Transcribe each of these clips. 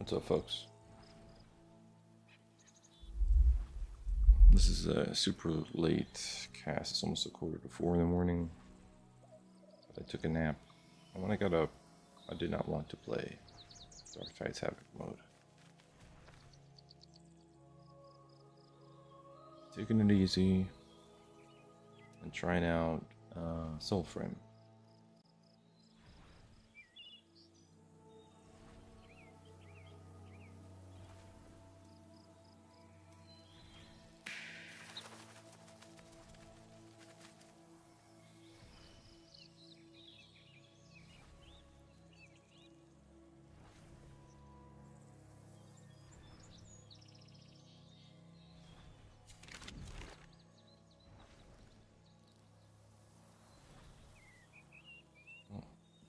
What's up, folks? This is a super late cast. It's almost 3:45 in the morning. But I took a nap, and when I got up, I did not want to play Dark Tides Havoc mode. Taking it easy and trying out Soulframe.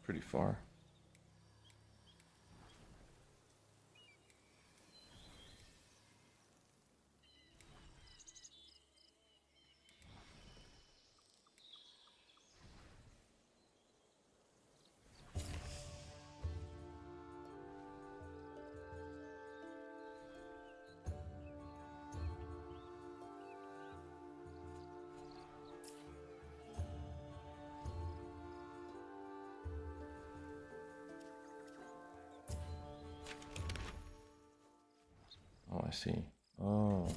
Pretty far. Oh, I see. Oh.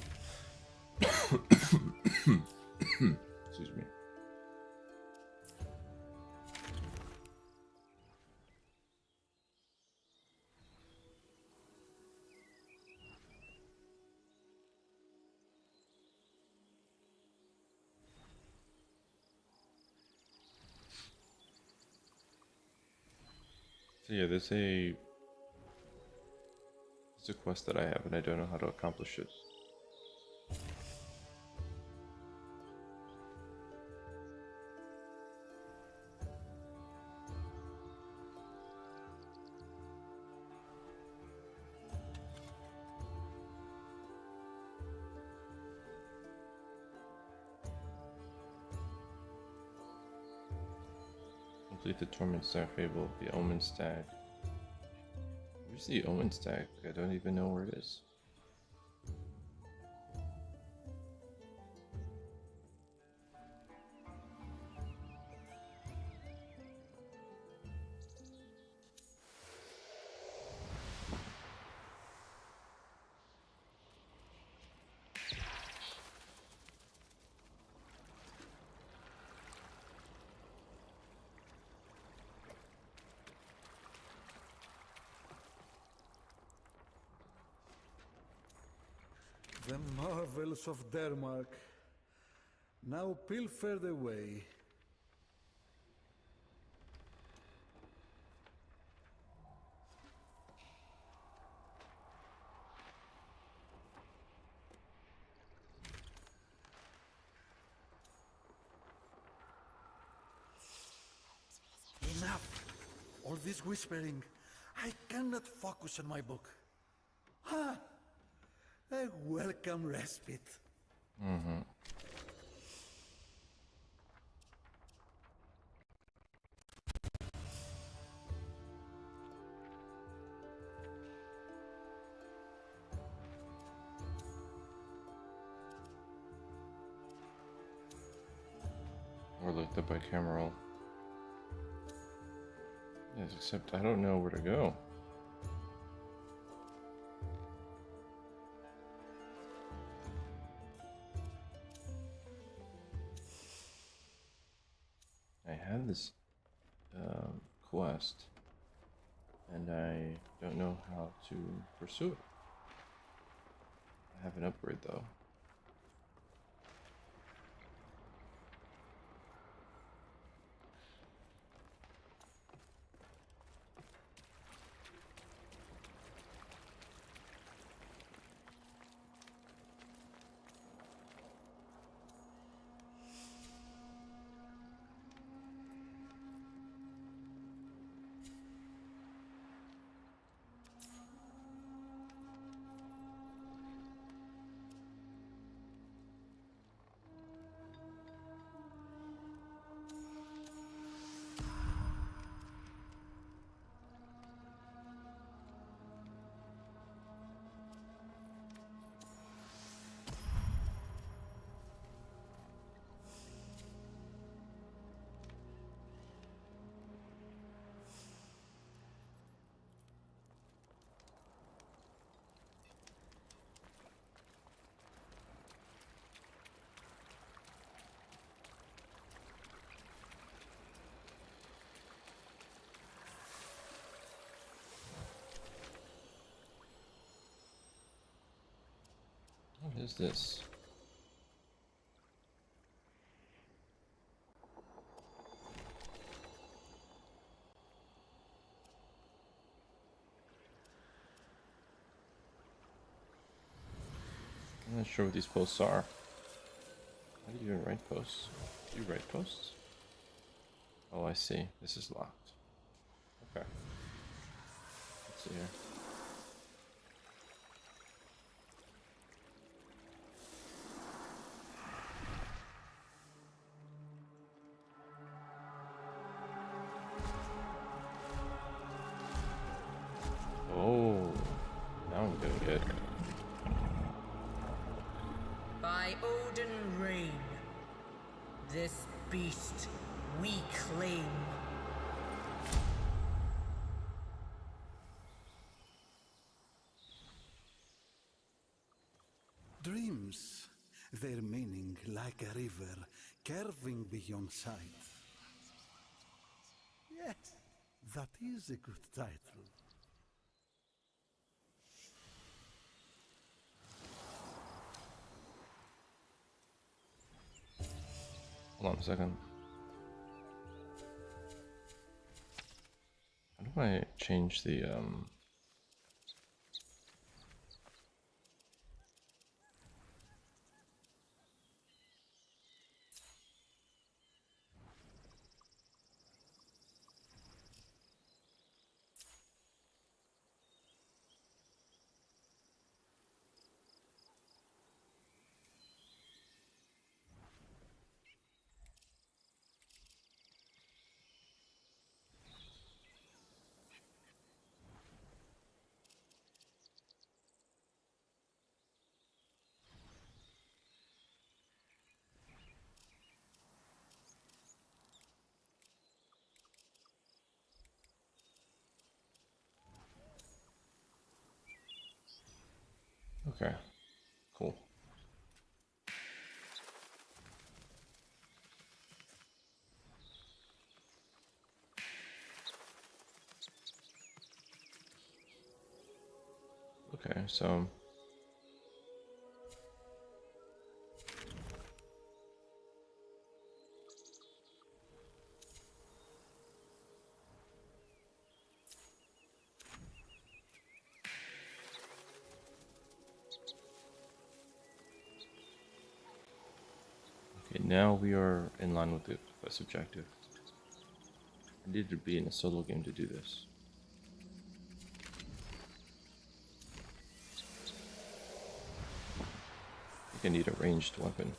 Excuse me. So yeah, it's a quest that I have and I don't know how to accomplish it. Complete the Torment Stag Fable, the Omen Stag. Where's the Omen Stag? I don't even know where it is. The marvels of Denmark now pilfered away. Enough! All this whispering. I cannot focus on my book. Ha! A welcome respite. Mm-hmm. Or like the bicameral. Yes, except I don't know where to go. I had this quest, and I don't know how to pursue it. I have an upgrade though. What is this? I'm not sure what these posts are. How do you even write posts? Do you write posts? Oh, I see. This is locked. Okay. Let's see here. Oh, now I'm getting it. By Odin Rain, this beast we claim. Dreams, their meaning like a river, curving beyond sight. Yes, that is a good title. Hold on a second. How do I change the Okay, cool. Okay, so okay, now we are in line with the quest objective. I needed to be in a solo game to do this. I think I need a ranged weapon.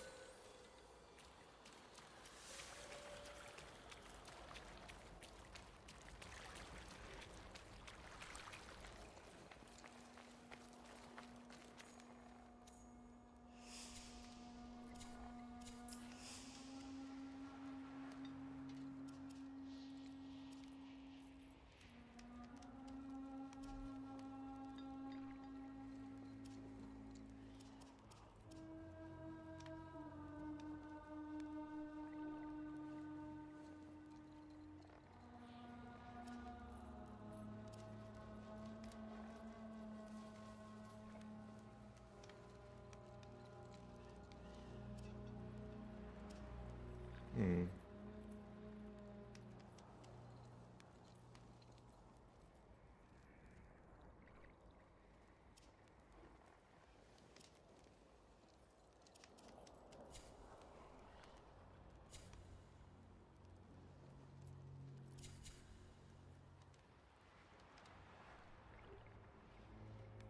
Hmm.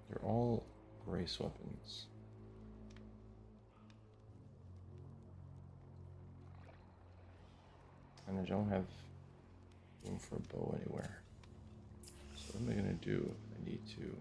They're all grace weapons. And I don't have room for a bow anywhere. So what am I gonna do if I need to?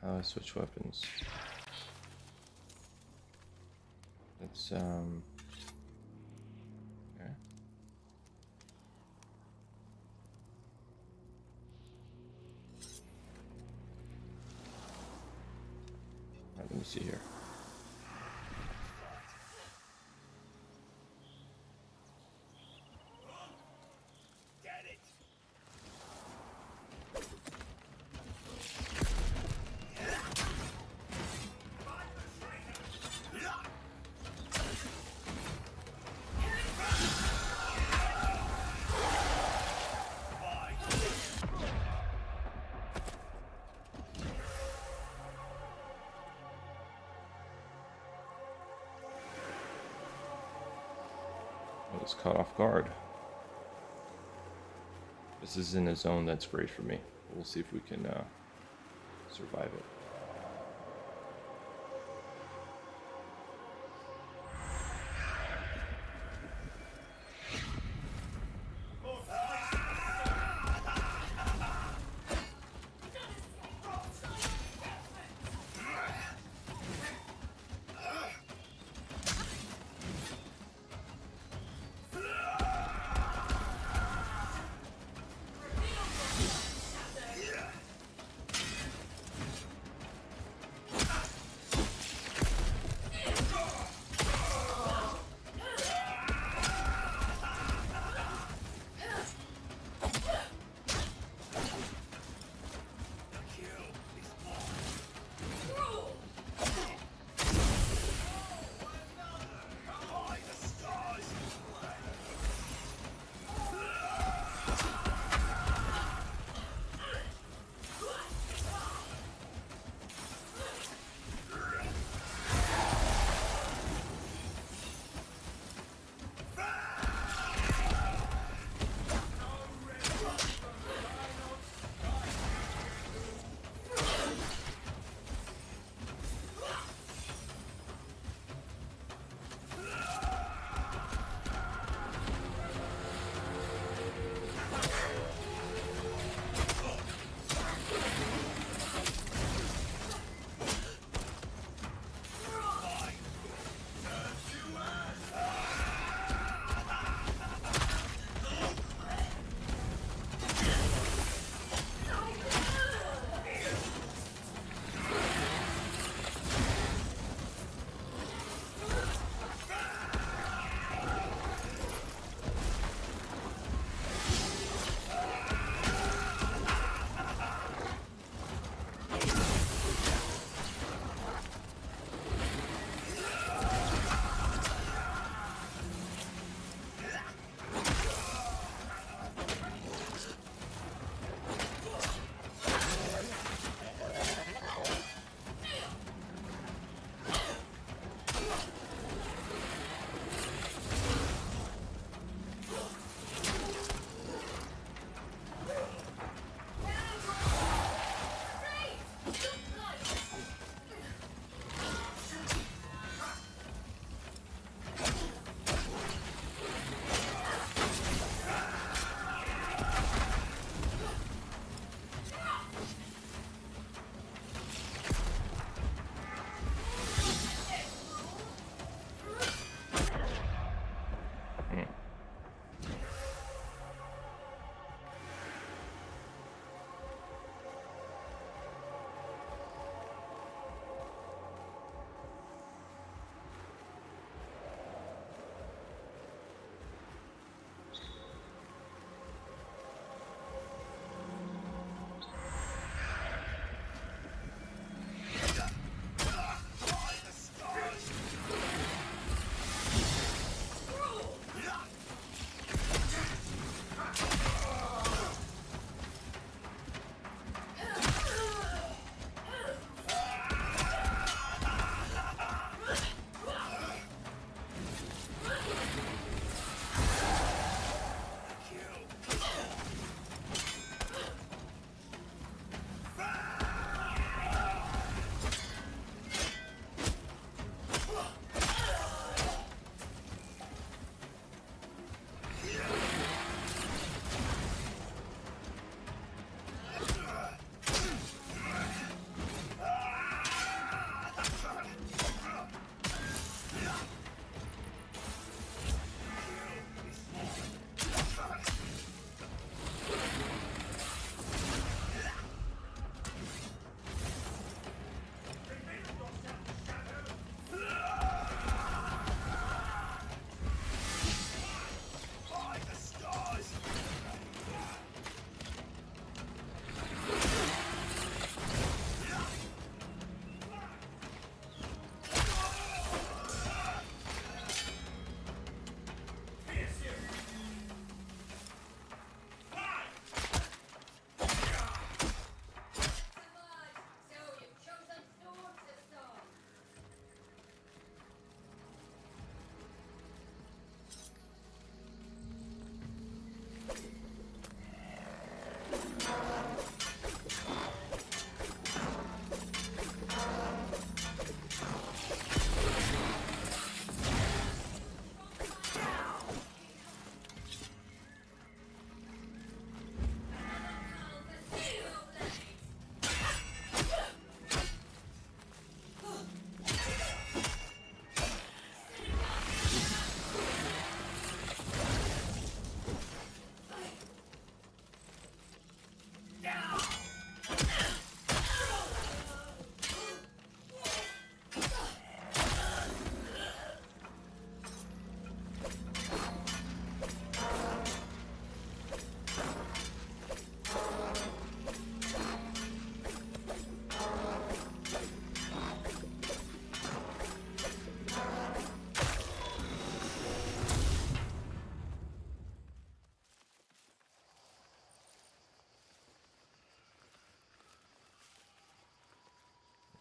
How do I switch weapons? Let's okay. Alright, let me see here. I was caught off guard. This is in a zone that's great for me. We'll see if we can survive it.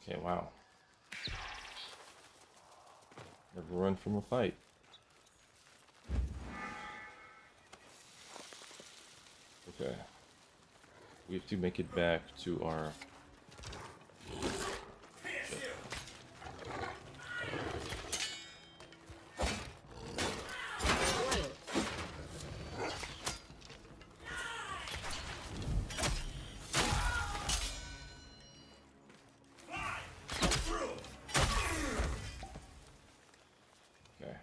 Okay, wow. Never run from a fight. Okay. We have to make it back to our... Okay.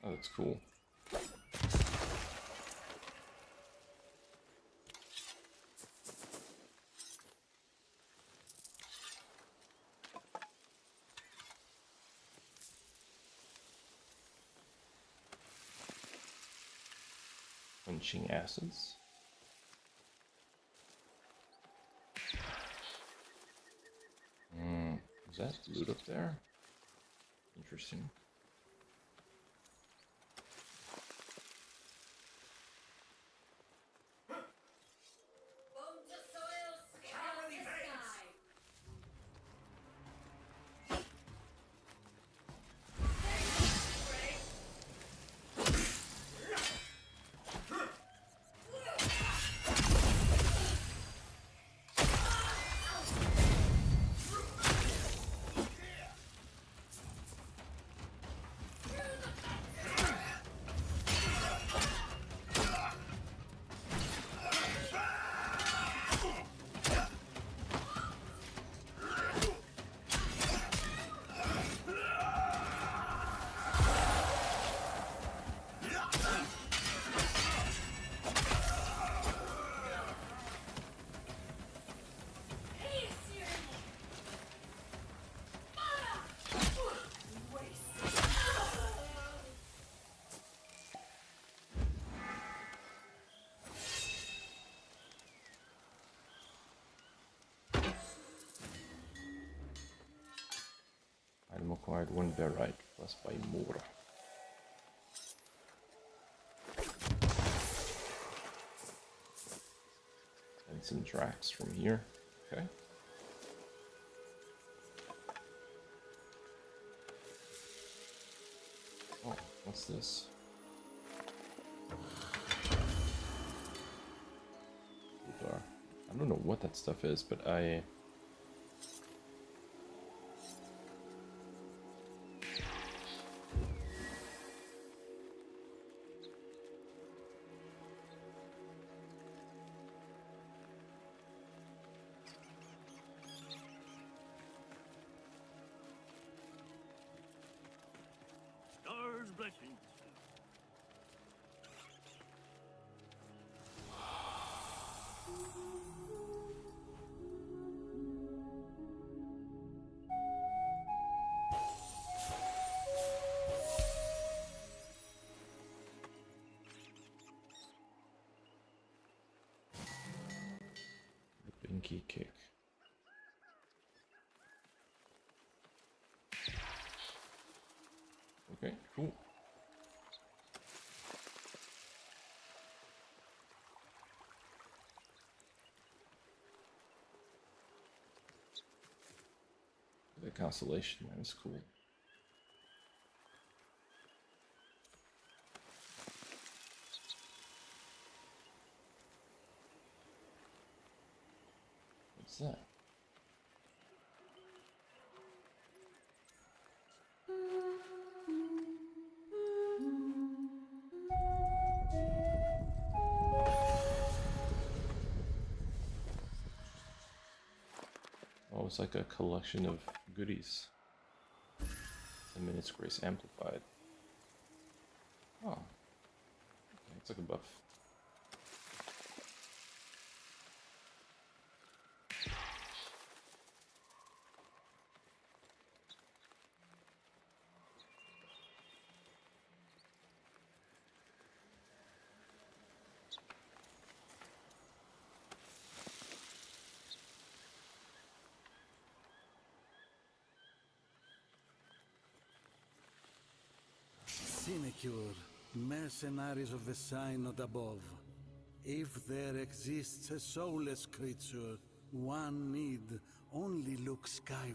Oh, that's cool. Quenching acids. Is that loot up there? Interesting. Item acquired 1 barite plus by more. And some tracks from here. Okay. Oh, what's this? I don't know what that stuff is, but I... Stars blessings. The Binky Kick. Okay, cool. The constellation, man, is cool. What's that? Oh, it's like a collection of goodies. 10 minutes grace amplified. Oh. Okay, it's like a buff. Sinecure, mercenaries of the sign above. If there exists a soulless creature, one need only look skyward.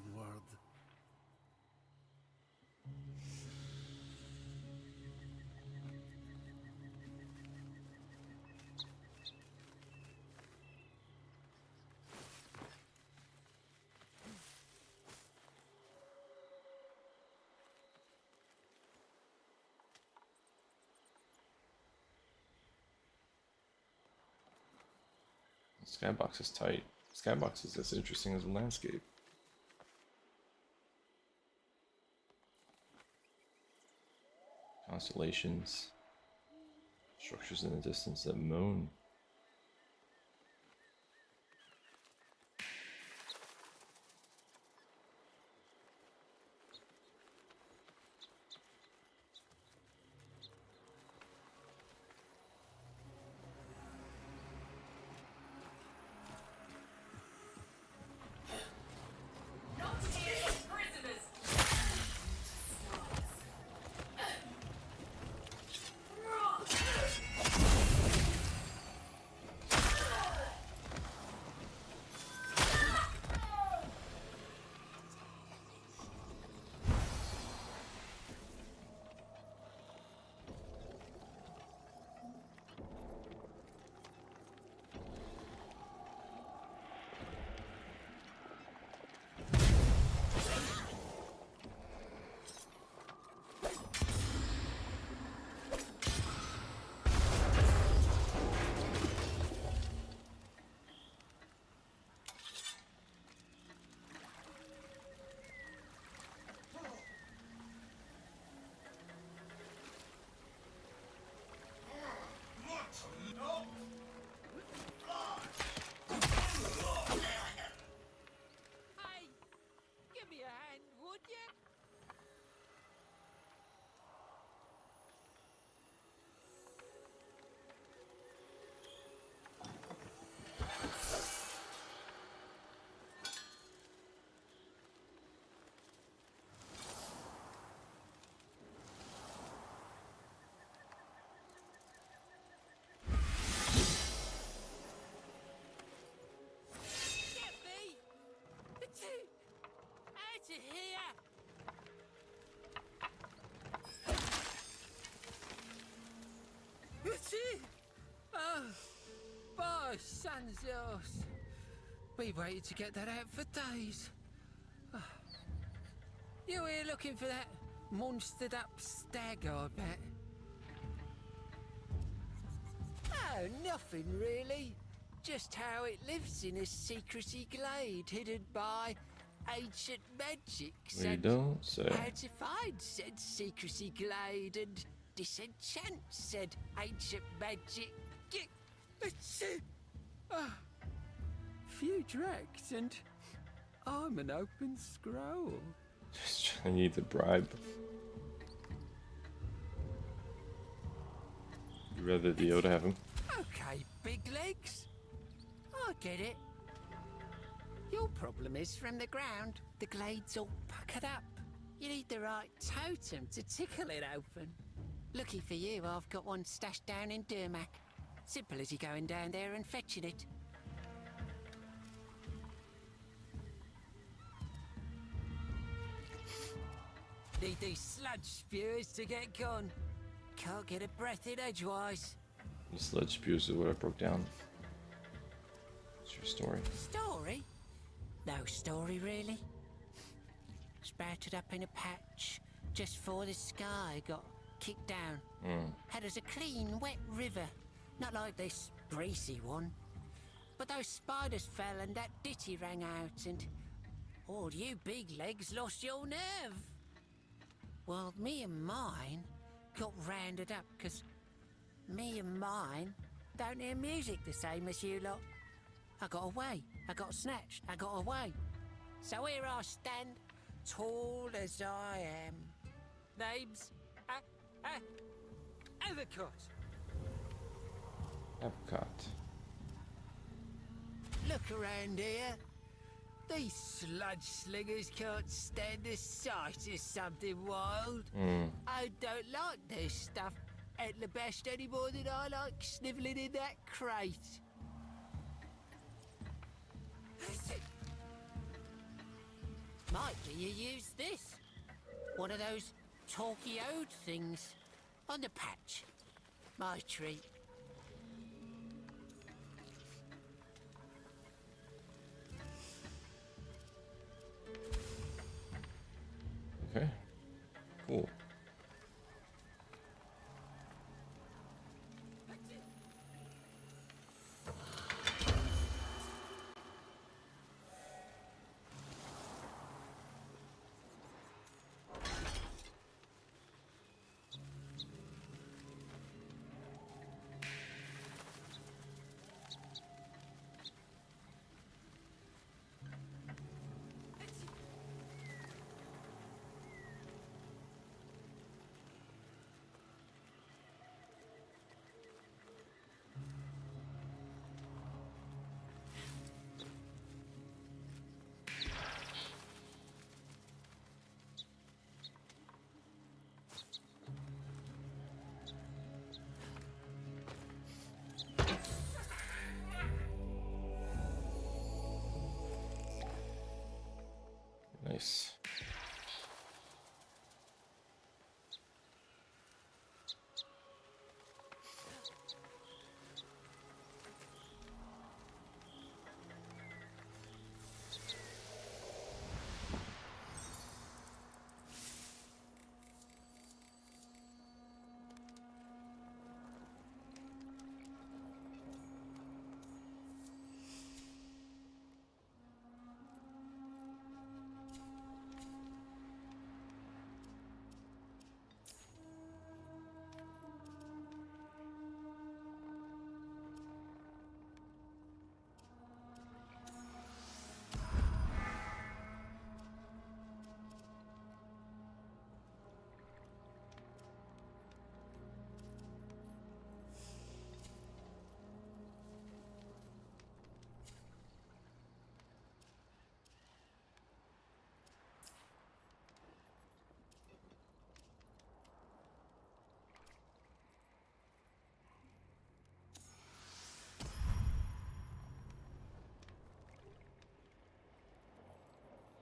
Skybox is tight. Skybox is as interesting as a landscape. Constellations. Structures in the distance that moan. Hey, give me a hand, would you? Get me! Out of here! Oh, boy, son's yours. We waited to get that out for days. You here looking for that monstered up stag, I bet? Oh, nothing really. Just how it lives in a secrecy glade hidden by ancient magics. We and don't say. how to find said secrecy glade and disenchant said ancient magic. Few drags and I'm an open scroll. Just trying to eat the bribe. You'd rather the Yoda have him. Okay, big legs. I get it. Your problem is from the ground. The glade's all puckered up. You need the right totem to tickle it open. Lucky for you, I've got one stashed down in Durmac. Simple as you going down there and fetching it. Need these sludge spewers to get gone. Can't get a breath in edgewise. The sludge spews is what I broke down. What's your story? Story? No story, really. Sprouted up in a patch just before the sky got kicked down. Had us a clean, wet river. Not like this greasy one. But those spiders fell and that ditty rang out and all you big legs lost your nerve. Well, me and mine got rounded up because me and mine don't hear music the same as you lot. I got away, I got snatched, I got away. So here I stand, tall as I am. Name's Evercott. Apricot. Look around here. These sludge slingers can't stand the sight of something wild. I don't like this stuff at the best any more than I like snivelling in that crate. Might be you use this. One of those talky ode things on the patch. My treat. Okay. Cool. Nice.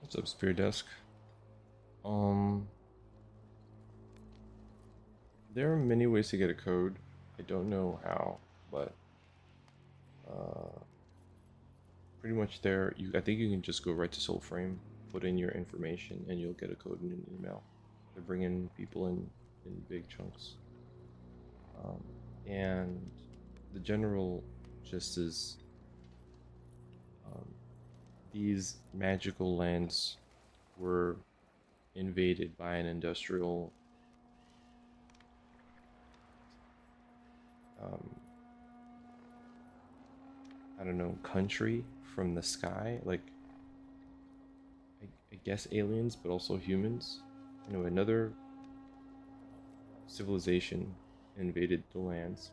What's up, Spirit Desk? There are many ways to get a code. I don't know how, but pretty much there. I think you can just go right to Soulframe, put in your information, and you'll get a code in an email. They're bringing people in big chunks, and the general gist is these magical lands were invaded by an industrial I don't know, country from the sky, like I guess aliens, but also humans. Anyway, another civilization invaded the lands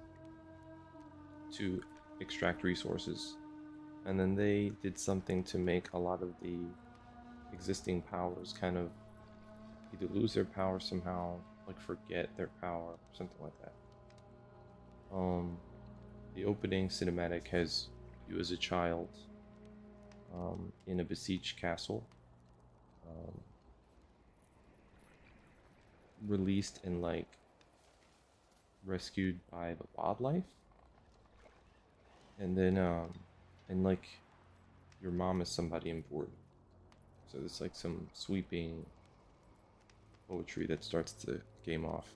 to extract resources, and then they did something to make a lot of the existing powers kind of either lose their power somehow, like forget their power, something like that. The opening cinematic has you as a child in a besieged castle, released and like rescued by the wildlife, and then and like your mom is somebody important. So it's like some sweeping poetry that starts the game off.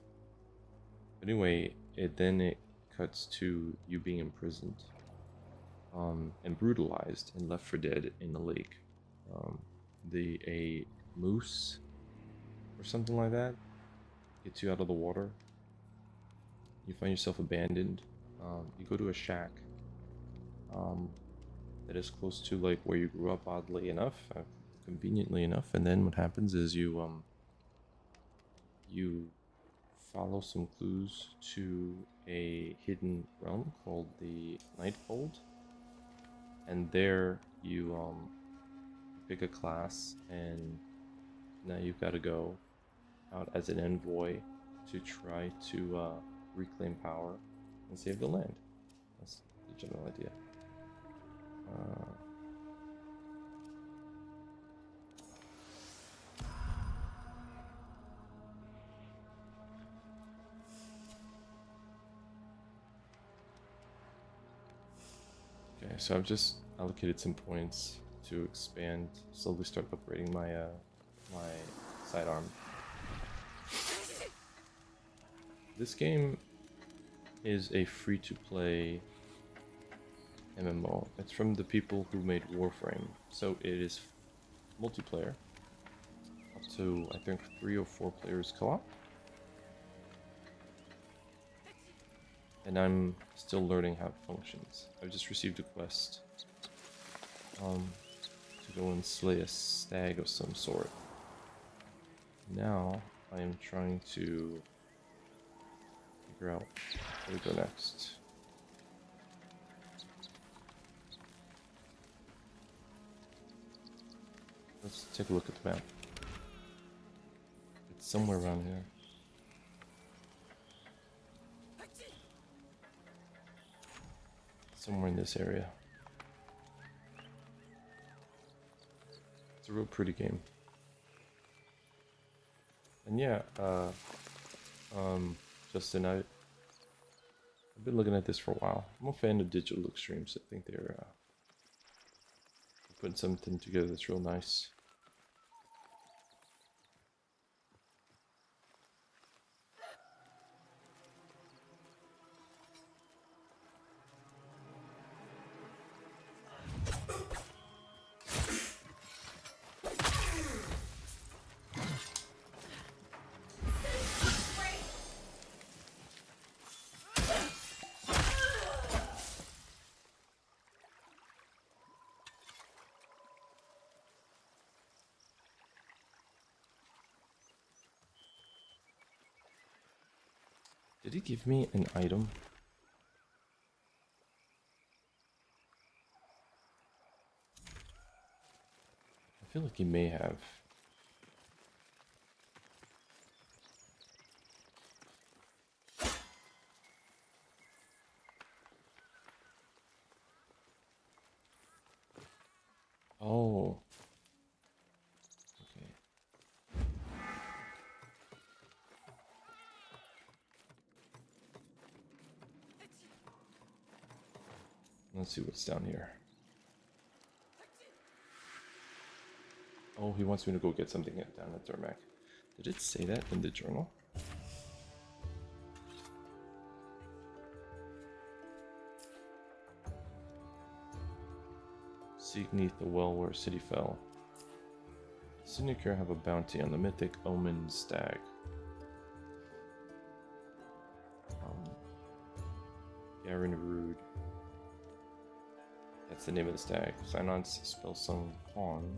Anyway, it cuts to you being imprisoned, and brutalized and left for dead in the lake. A moose or something like that gets you out of the water. You find yourself abandoned. You go to a shack that is close to like where you grew up, oddly enough, conveniently enough. And then what happens is you follow some clues to a hidden realm called the Nightfold, and there you pick a class, and now you've got to go out as an envoy to try to reclaim power and save the land. That's the general idea. Okay, so I've just allocated some points to expand, slowly start upgrading my my sidearm. This game is a free-to-play MMO. It's from the people who made Warframe, so it is multiplayer, up to I think 3 or 4 players co-op. And I'm still learning how it functions. I've just received a quest to go and slay a stag of some sort. Now I am trying to figure out where to go next. Let's take a look at the map. It's somewhere around here. Somewhere in this area. It's a real pretty game. And yeah, Justin, I've been looking at this for a while. I'm a fan of digital extremes. I think they're putting something together that's real nice. Did he give me an item? I feel like he may have. Oh. Okay. Let's see what's down here. Oh, he wants me to go get something down at Durmac. Did it say that in the journal? Seek neath the well where city fell. Syndicate have a bounty on the mythic Omen Stag. Garen Rude. That's the name of the stag. Synod's Spellsung Pawn.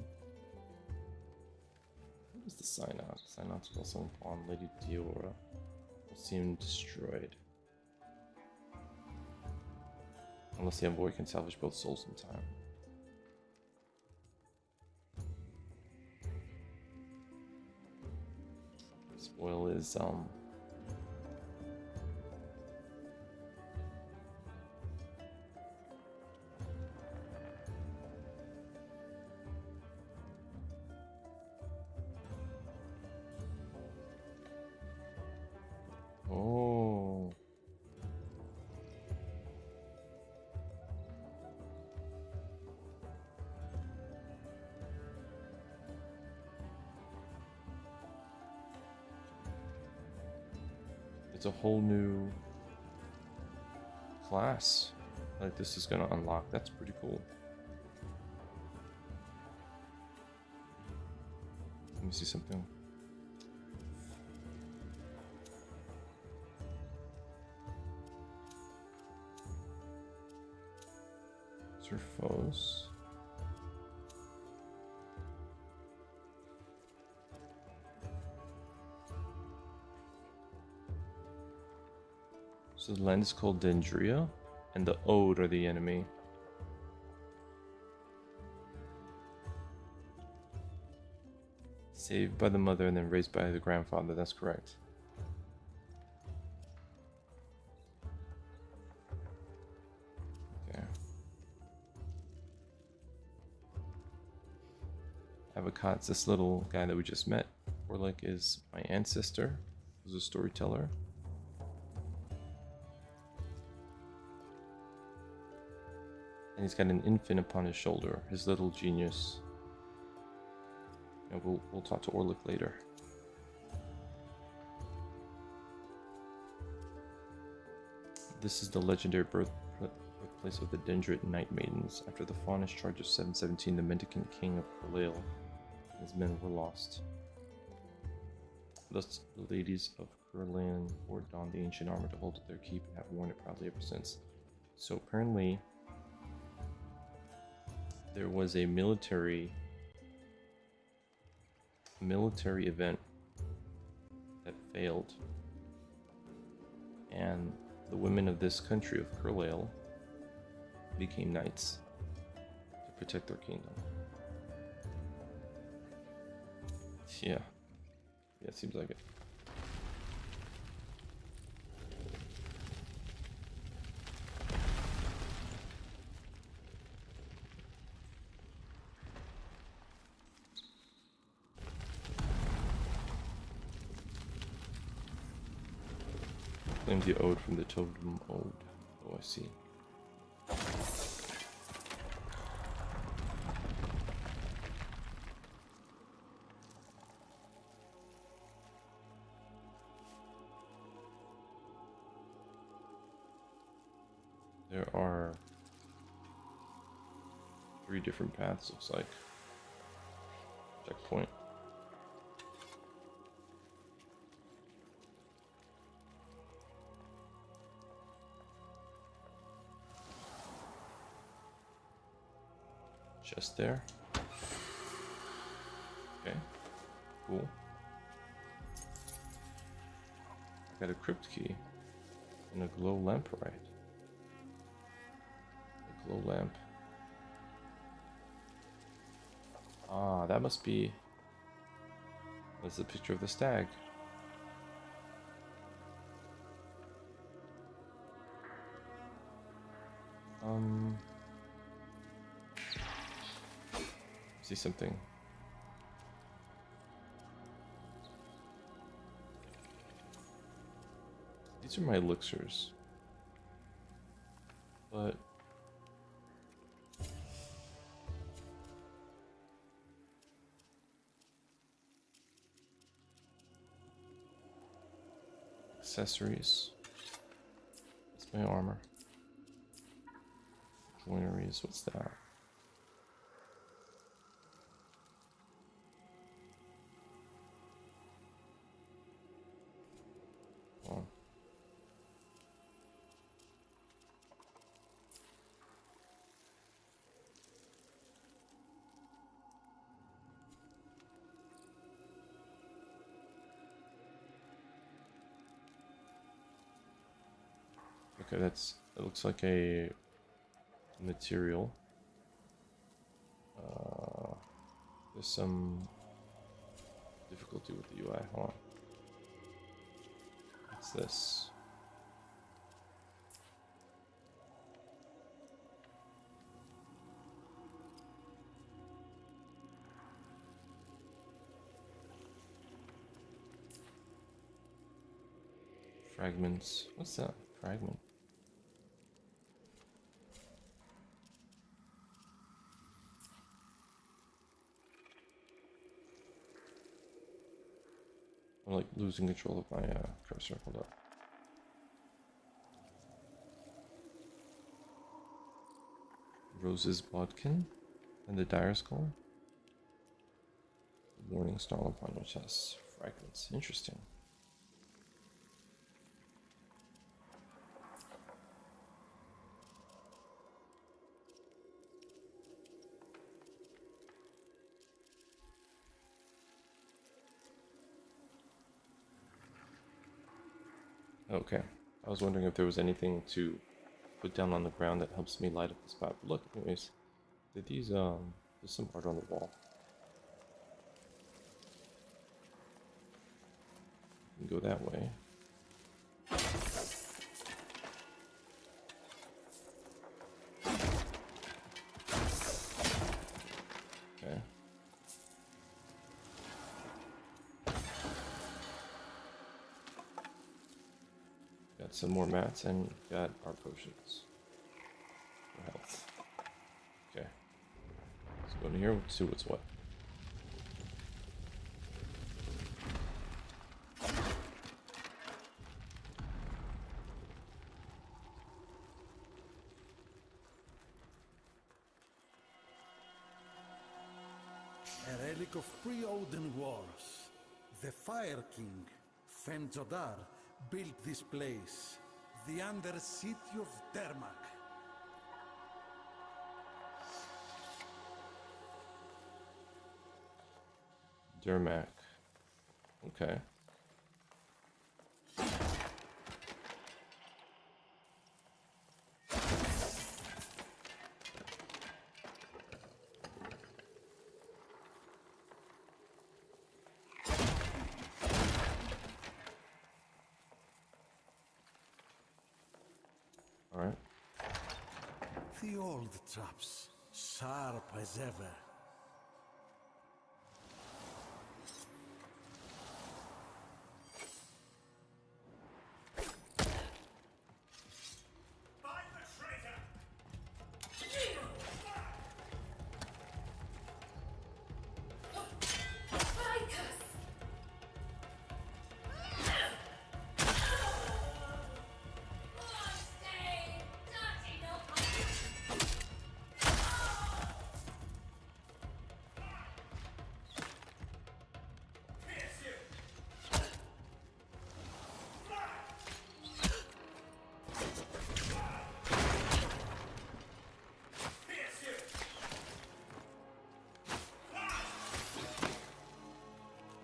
What is the Synod? Synod Spellsung Pawn. Lady Diora will seem destroyed. Unless the envoy can salvage both souls in time. Spoil is oh. It's a whole new class like this is gonna unlock. That's pretty cool. Let me see something. Sir foes. So the land is called Dendria, and the Ode are the enemy. Saved by the mother and then raised by the grandfather, that's correct. Okay. Avocat's this little guy that we just met. Orlick is my ancestor, who's a storyteller. And he's got an infant upon his shoulder, his little genius. And we'll talk to Orlick later. This is the legendary birthplace of the Dendrit Night Maidens. After the faunish charge of 717, the mendicant king of Carlisle and his men were lost. Thus, the ladies of Carlisle wore donned the ancient armor to hold their keep and have worn it proudly ever since. So apparently, there was a military event that failed, and the women of this country of Carlisle became knights to protect their kingdom. Yeah, it seems like it. Claims the ode from the totem ode. Oh, I see. There are 3 different paths, looks like. Checkpoint. Just there. Okay, cool. I got a crypt key and a glow lamprite. A glow lamp. Ah, that must be. That's the picture of the stag. See something. These are my elixirs. But accessories. That's my armor. Joineries, what's that? Oh. Okay, it looks like a material. There's some difficulty with the UI. Hold on. What's this? Fragments. What's that? Fragment. I'm like losing control of my cursor. Hold up. Rose's bodkin and the dire skull. The warning star upon your chest. Fragments. Interesting. Okay, I was wondering if there was anything to put down on the ground that helps me light up the spot. But look, anyways, did these there's some art on the wall. can go that way. Okay. Got some more mats and got our potions for health. Okay. Let's go in here and see what's what. A relic of pre-Odin wars. The Fire King, Fenjodar, built this place, the Under-City of Dermak. Dermak. Okay. All right. The old traps, sharp as ever. Find the traitor!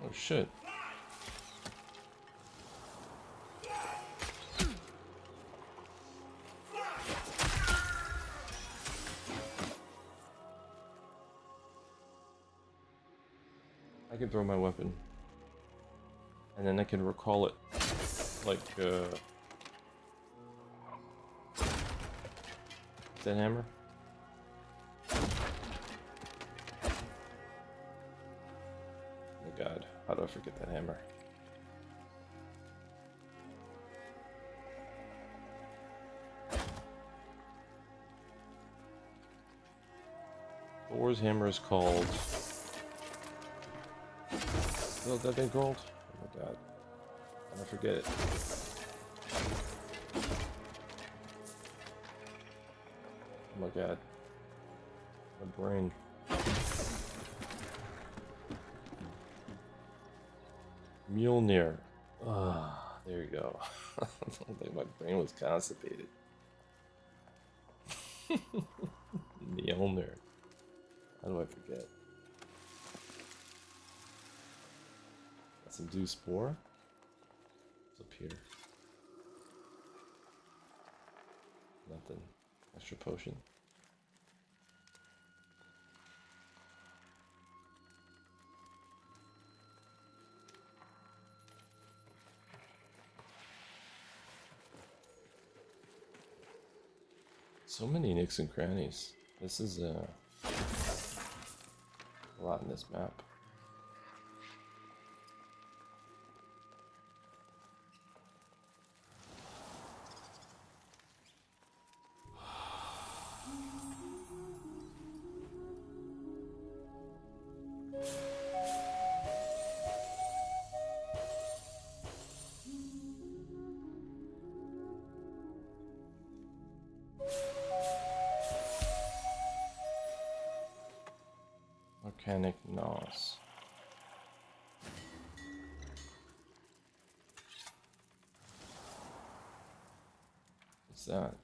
Oh shit. I can throw my weapon. And then I can recall it. Like, is that hammer? Oh my god, how do I forget that hammer? Thor's hammer is called... What's that thing called? Oh my god. I'm gonna forget it. Oh my god. My brain. Mjolnir. Ah, there you go. I don't think my brain was constipated. Mjolnir. How do I forget? Got some dew spore. What's up here? Nothing. Extra potion. So many nicks and crannies. This is a lot in this map. Volcanic Nos. What's that?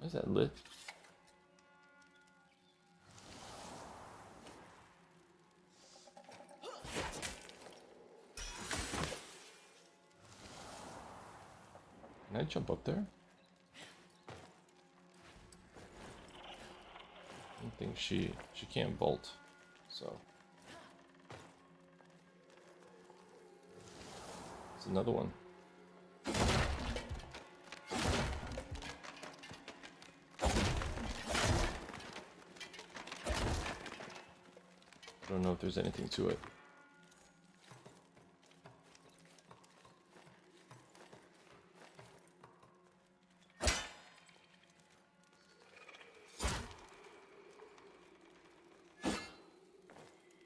Is that lit? Can I jump up there? I don't think she can't bolt, so it's another one. I don't know if there's anything to it.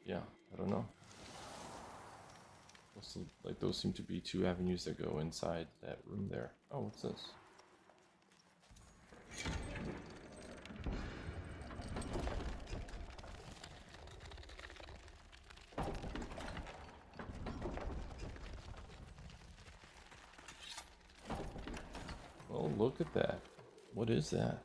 Yeah, I don't know. Also, like those seem to be two avenues that go inside that room there. Oh, what's this? Oh, look at that. What is that?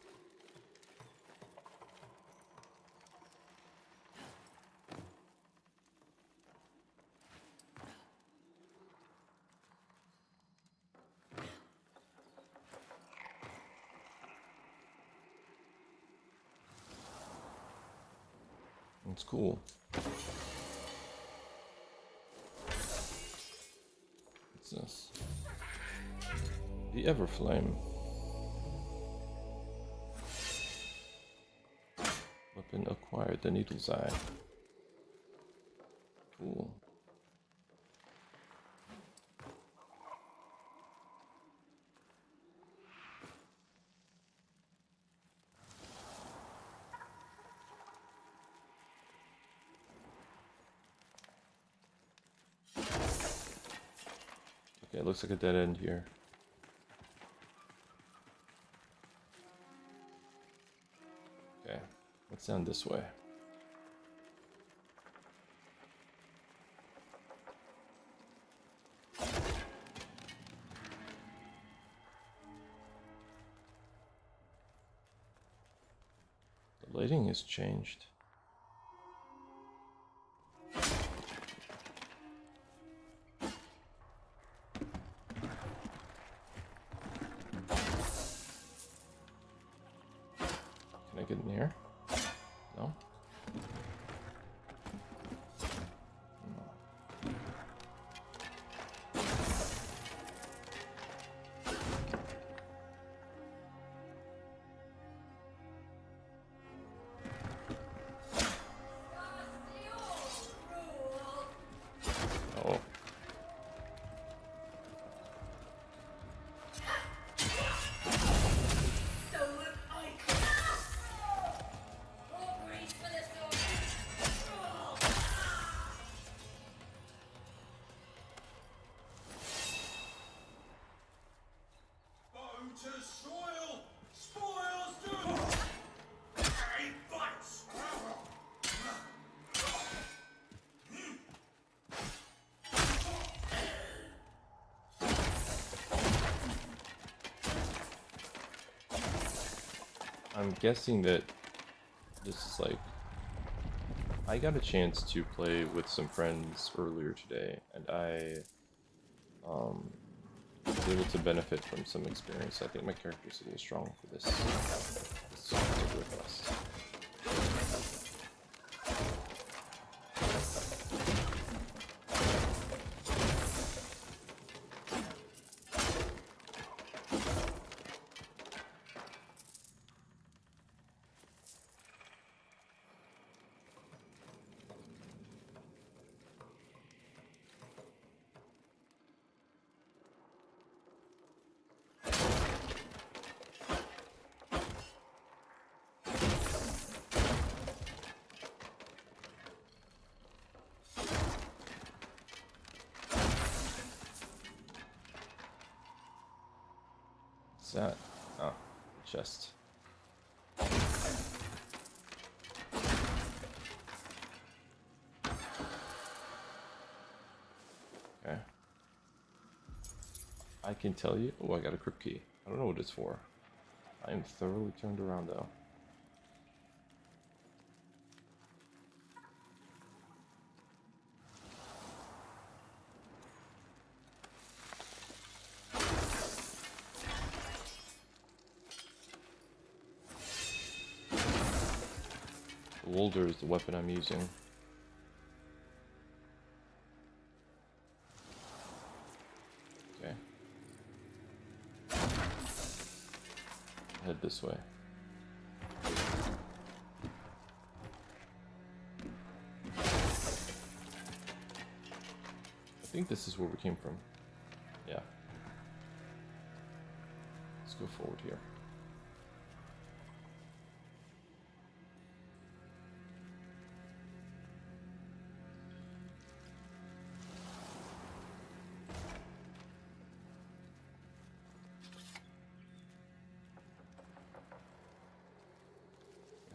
It's cool. What's this? The Everflame. Weapon acquired, the Needle's Eye. Cool. Okay, it looks like a dead end here. Okay, let's down this way. The lighting has changed. Can I get in here? No? Oh. To soil, spoils do. He bites. I'm guessing that this is like... I got a chance to play with some friends earlier today, and I was able to benefit from some experience. I think my character is a little strong for this particular quest. What's that? Oh, chest. Okay. I can tell you. Oh, I got a crypt key. I don't know what it's for. I am thoroughly turned around though. The Wolder is the weapon I'm using. Okay. Head this way. I think this is where we came from. Yeah. Let's go forward here.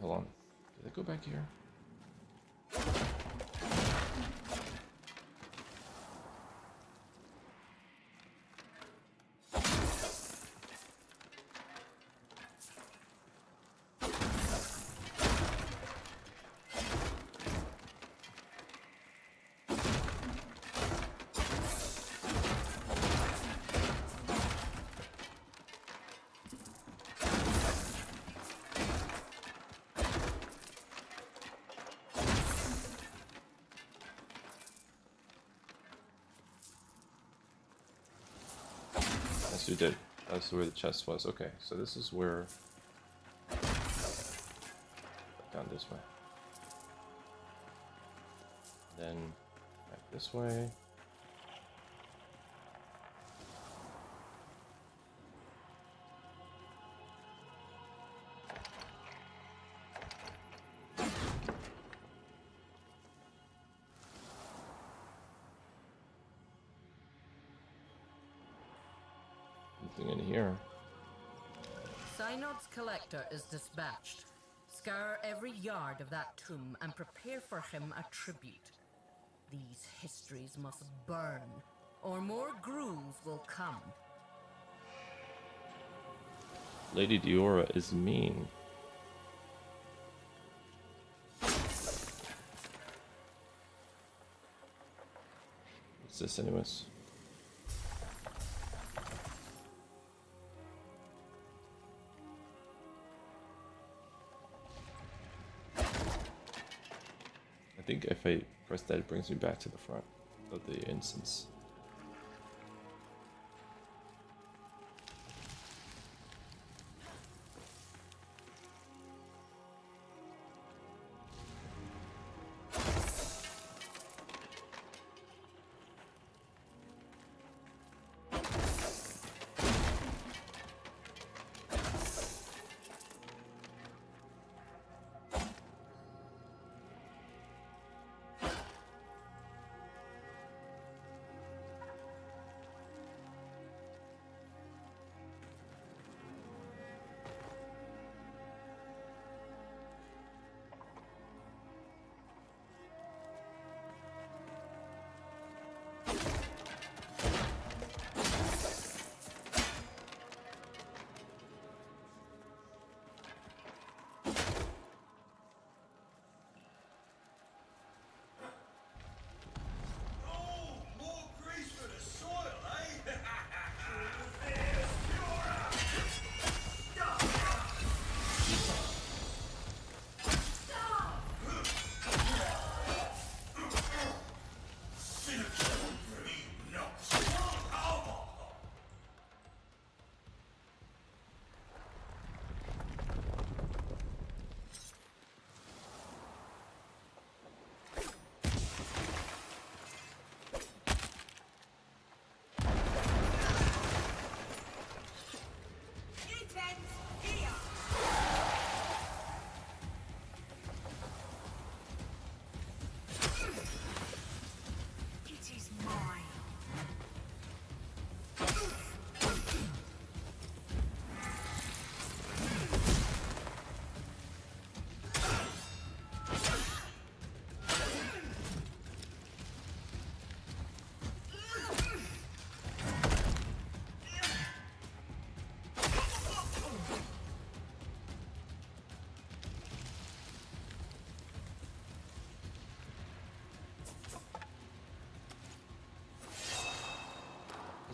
Hold on. Did I go back here? Yes, you did. That's where the chest was. Okay, so this is where... Down this way. Then back this way. Nothing in here. Synod's collector is dispatched. Scour every yard of that tomb and prepare for him a tribute. These histories must burn, or more ghouls will come. Lady Diora is mean. What's this anyways? I think if I press that, it brings me back to the front of the instance.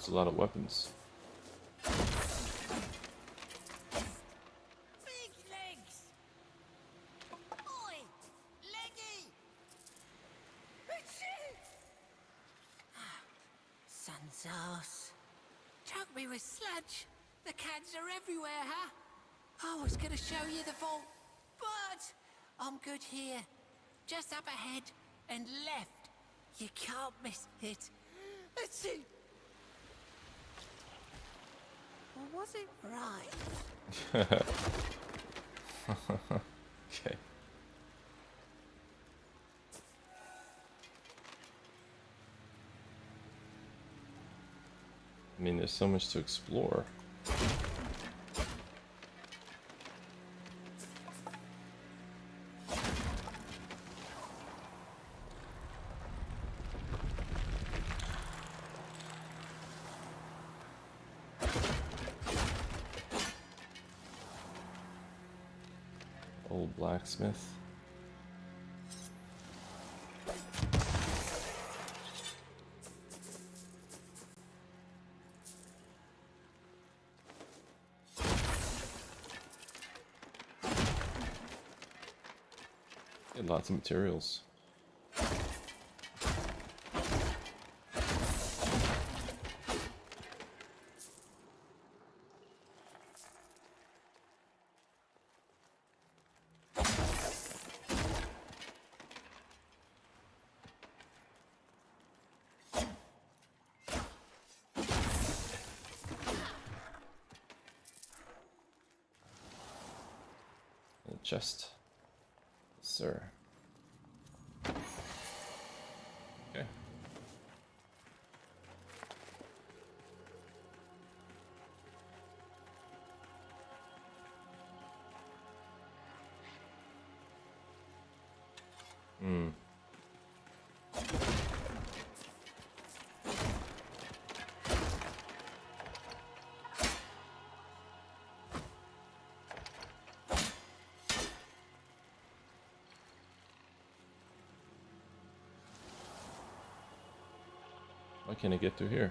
That's a lot of weapons. Big legs! Oi! Leggy! Sun's ass. Choke me with sludge. The cans are everywhere, huh? I was gonna show you the vault, but I'm good here. Just up ahead and left. You can't miss it. That's it. Or was it right? Okay. I mean, there's so much to explore. Old blacksmith. Get lots of materials. Chest. Yes, sir. Okay. Hmm. Why can't I get through here?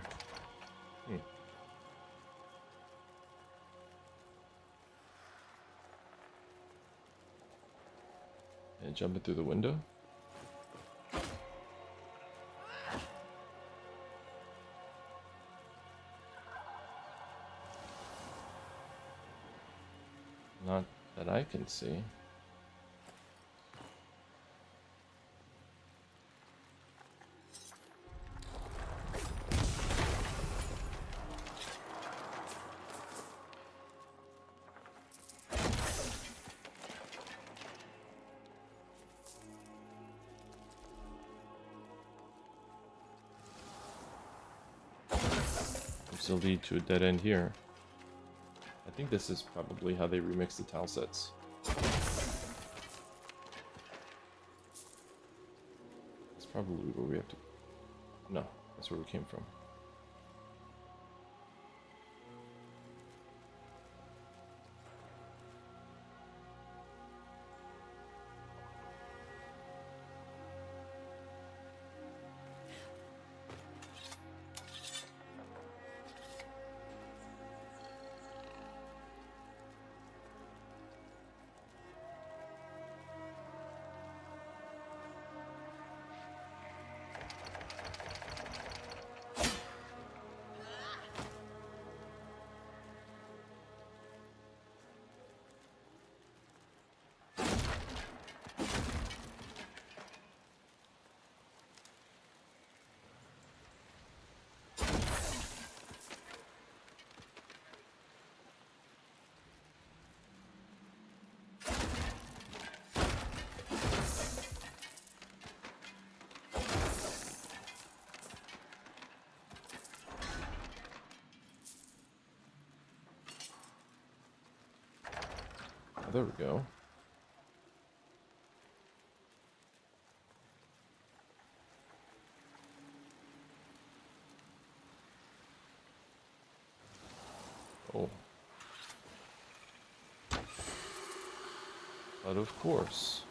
And jumping through the window? Not that I can see. This will lead to a dead end here. I think this is probably how they remix the tile sets. That's probably where we have to... No, that's where we came from. Oh, there we go. Oh. But of course.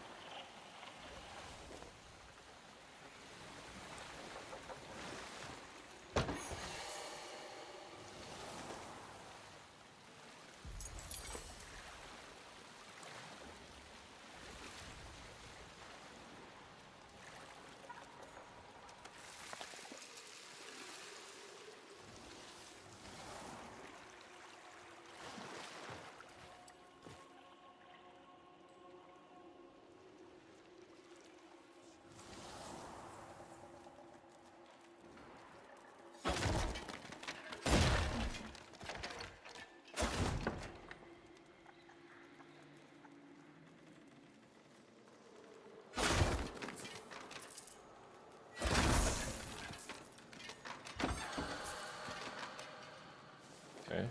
Okay.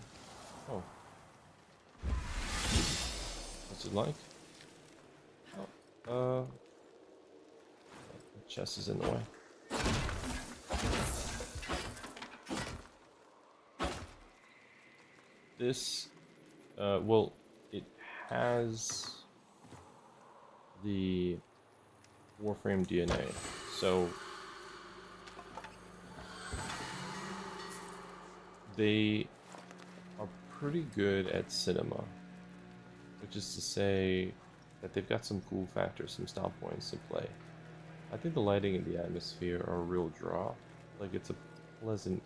Oh. What's it like? Oh. The chest is in the way. This, well, it has the Warframe DNA, so they are pretty good at cinema, which is to say that they've got some cool factors, some style points to play. I think the lighting and the atmosphere are a real draw. Like, it's a pleasant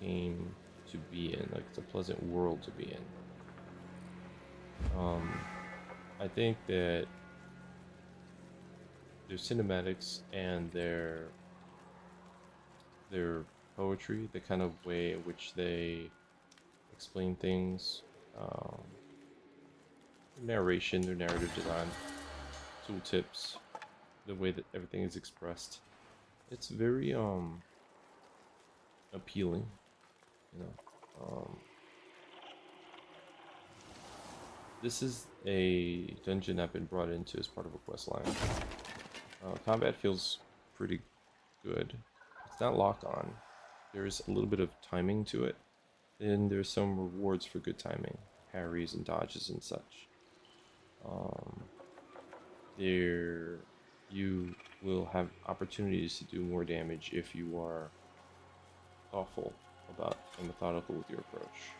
game to be in. Like, it's a pleasant world to be in. I think that their cinematics and their poetry, the kind of way in which they explain things, narration, their narrative design, tooltips, the way that everything is expressed, it's very appealing, you know. This is a dungeon I've been brought into as part of a quest line. Combat feels pretty good. It's not lock on. There's a little bit of timing to it, and there's some rewards for good timing, parries and dodges and such. There, you will have opportunities to do more damage if you are thoughtful about and methodical with your approach.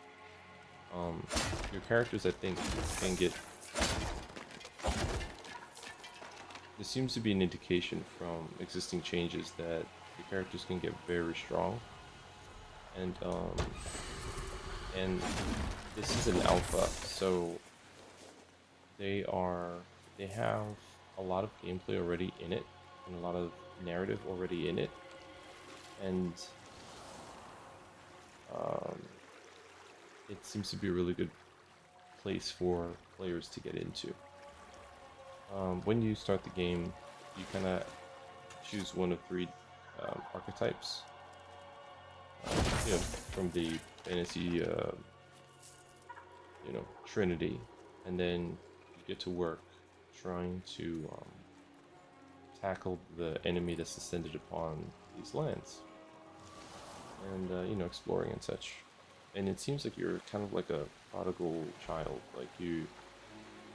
Your characters, I think, can get... This seems to be an indication from existing changes that the characters can get very strong. And this is an alpha, so they have a lot of gameplay already in it, and a lot of narrative already in it, and it seems to be a really good place for players to get into. When you start the game, you kind of choose one of three archetypes, you know, from the fantasy, trinity, and then you get to work trying to tackle the enemy that's descended upon these lands, and exploring and such. And it seems like you're kind of like a prodigal child,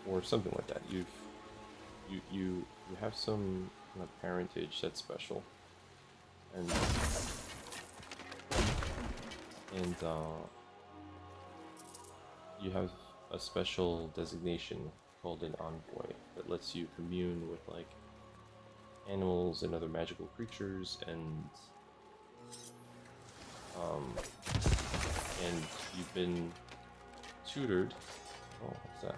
or something like that. You have some kind of parentage that's special, and you have a special designation called an envoy that lets you commune with like animals and other magical creatures, and you've been tutored. Oh, what's that?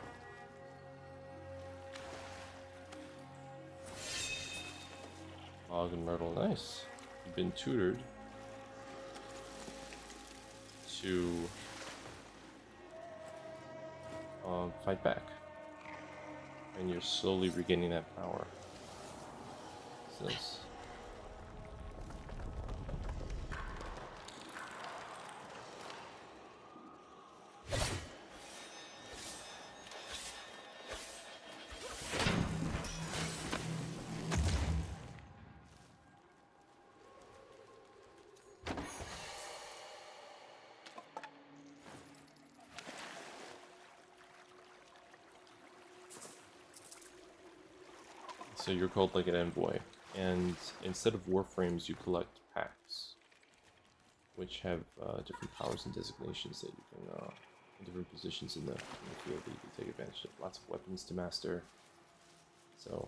Hog and myrtle, nice. You've been tutored to fight back, and you're slowly regaining that power. What's this? So you're called like an envoy, and instead of warframes, you collect packs, which have different powers and designations that you can, in different positions in the field that you can take advantage of. Lots of weapons to master. So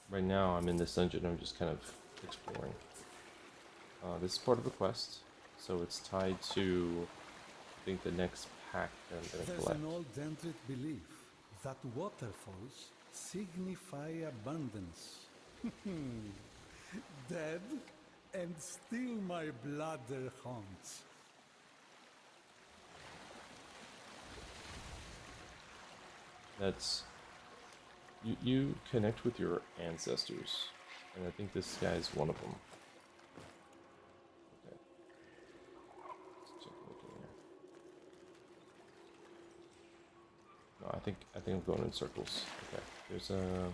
right now I'm in this dungeon. I'm just kind of exploring. This is part of a quest. So it's tied to, I think, the next pack that I'm going to There's collect. an old Dendric belief that waterfalls signify abundance. Dead, and still my bladder haunts. That's You connect with your ancestors, and I think this guy is one of them. Okay. Let's check looking here. No, I think I'm going in circles. Okay. There's a.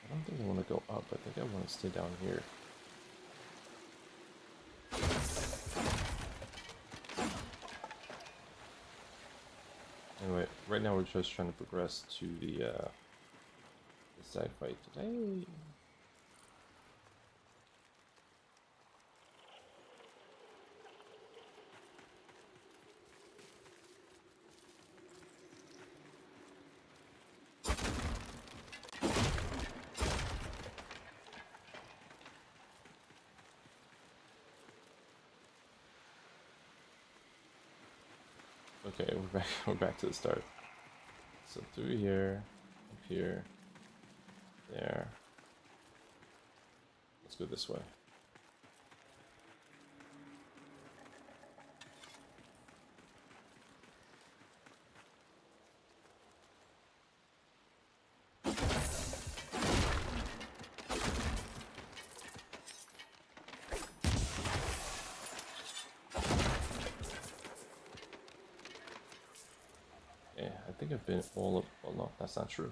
I don't think I want to go up. I think I want to stay down here. Anyway, right now we're just trying to progress to the side fight today. Okay, we're back. We're back to the start. So through here, up here, there. Let's go this way. Yeah, I think I've been all of. Well, no, that's not true.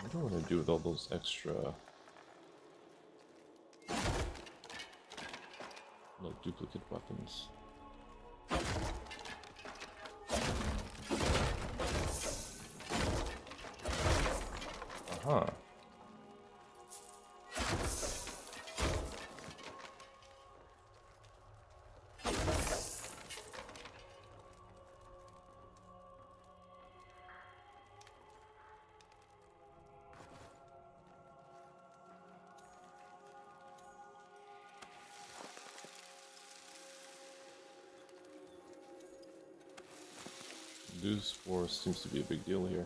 What do I want to do with all those extra like duplicate weapons? Uh-huh. Lose force seems to be a big deal here.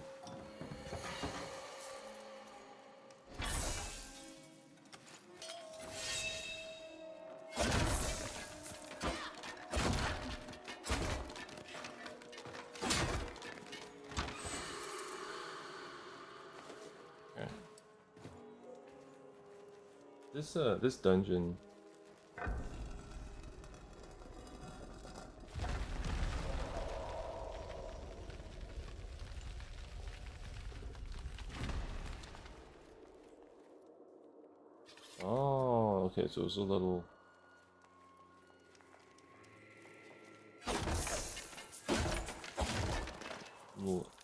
Okay. This dungeon. Oh, okay, so it's a little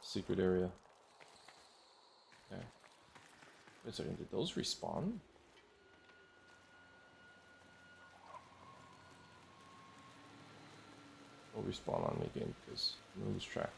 secret area. Okay. Wait a second, did those respawn? Will respawn on me again because I'm gonna lose track.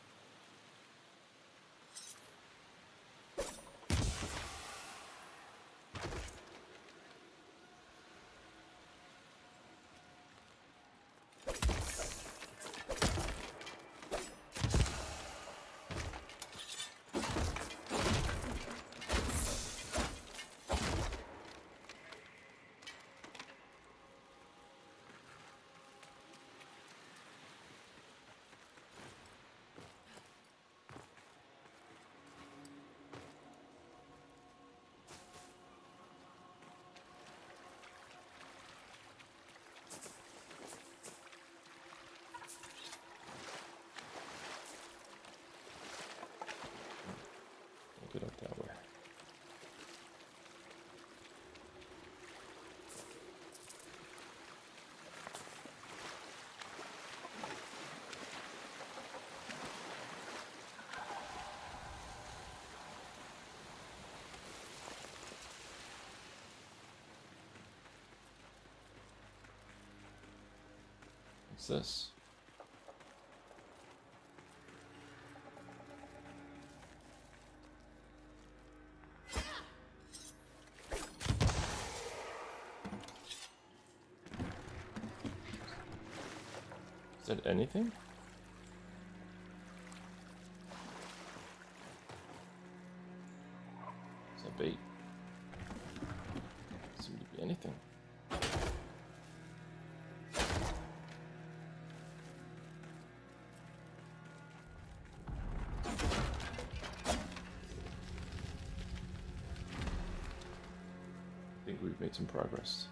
What's this? Is that anything? Is that bait? Doesn't seem to be anything. I think we've made some progress.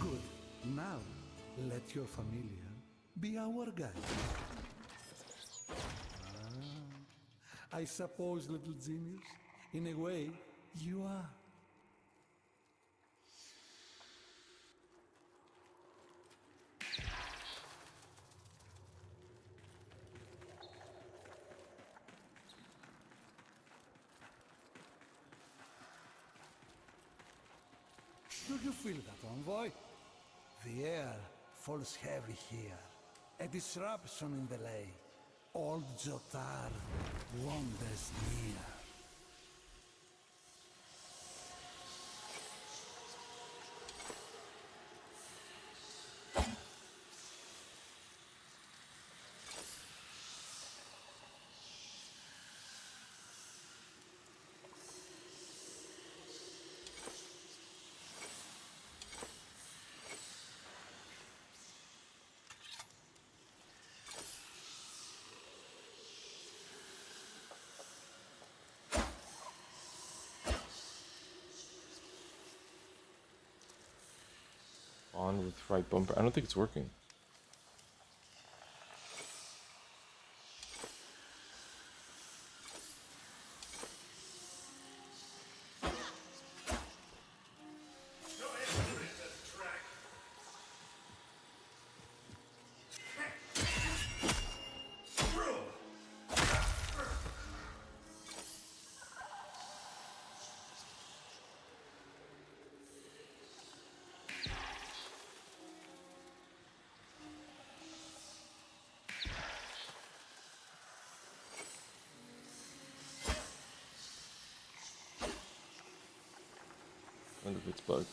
Good. Now, let your familiar be our guide. I suppose, little genius, in a way, you are. Do you feel that, envoy? The air falls heavy here. A disruption in the lay. Old Jotar wanders near. On with right bumper. I don't think it's working. No answer in this track. Through. I wonder if it's bugged.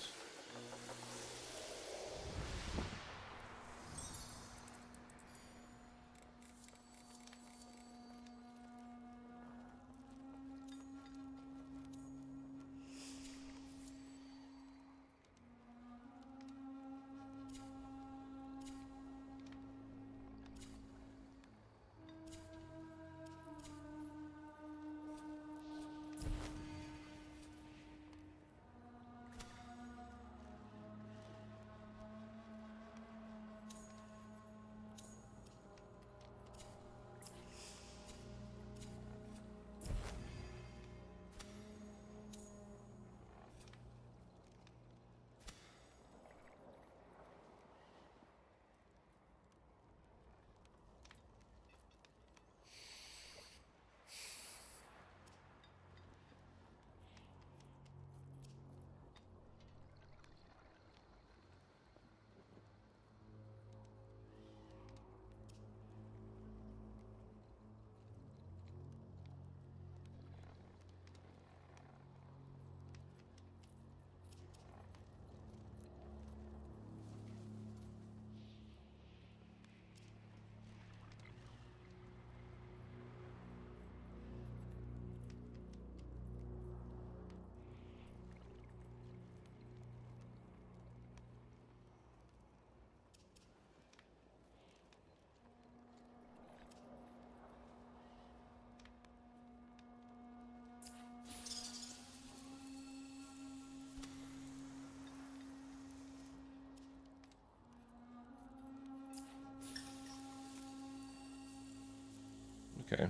Okay.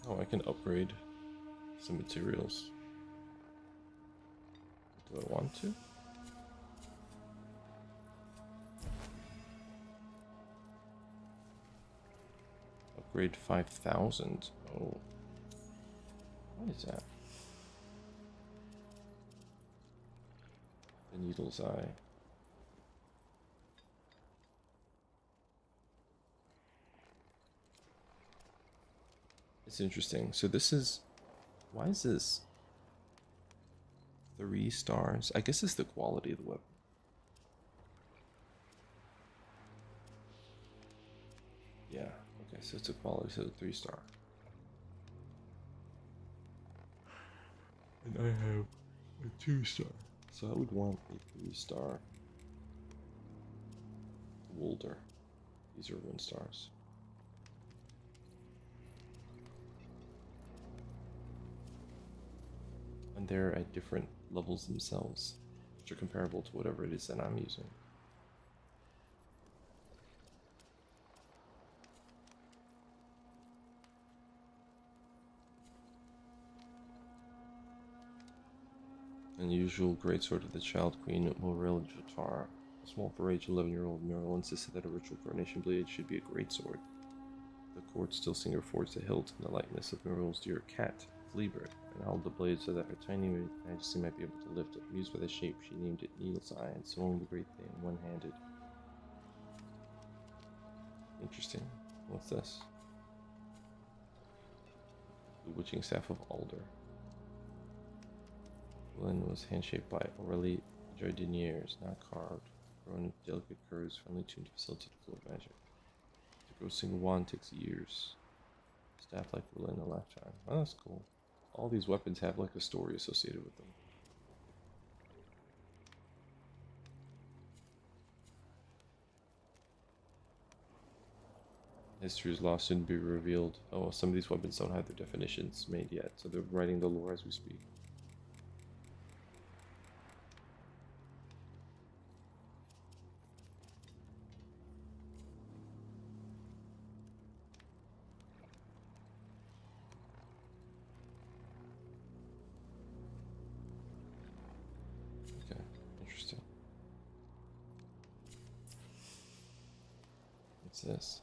Oh, I can upgrade some materials. Do I want to? Upgrade 5,000. Oh. What is that? The needle's eye. It's interesting. So this is... Why is this 3 stars? I guess it's the quality of the weapon. Yeah, okay, so it's a quality, so 3 star. And I have a 2 star. So I would want a 3 star Wolder. These are 1 stars. And they're at different levels themselves, which are comparable to whatever it is that I'm using. Unusual greatsword of the Child Queen Morel Jatar. A small for age 11-year-old Merle insisted that a ritual coronation blade should be a greatsword. The court still singer forged the hilt in the likeness of Merle's dear cat, Fleabird, and held the blade so that her tiny majesty might be able to lift it. Amused by the shape, she named it Needle's Eye and swung the great thing one-handed. Interesting. What's this? The Witching Staff of Alder. Lynn was handshaped by Aurelie Jardiniers, not carved, grown into delicate curves, finely tuned to facilitate the flow of magic. To grow a single wand takes years. Staff like Lynn a lifetime. Oh, that's cool. All these weapons have like a story associated with them. History is lost, soon to be revealed. Oh, well, some of these weapons don't have their definitions made yet, so they're writing the lore as we speak. Okay, interesting. What's this?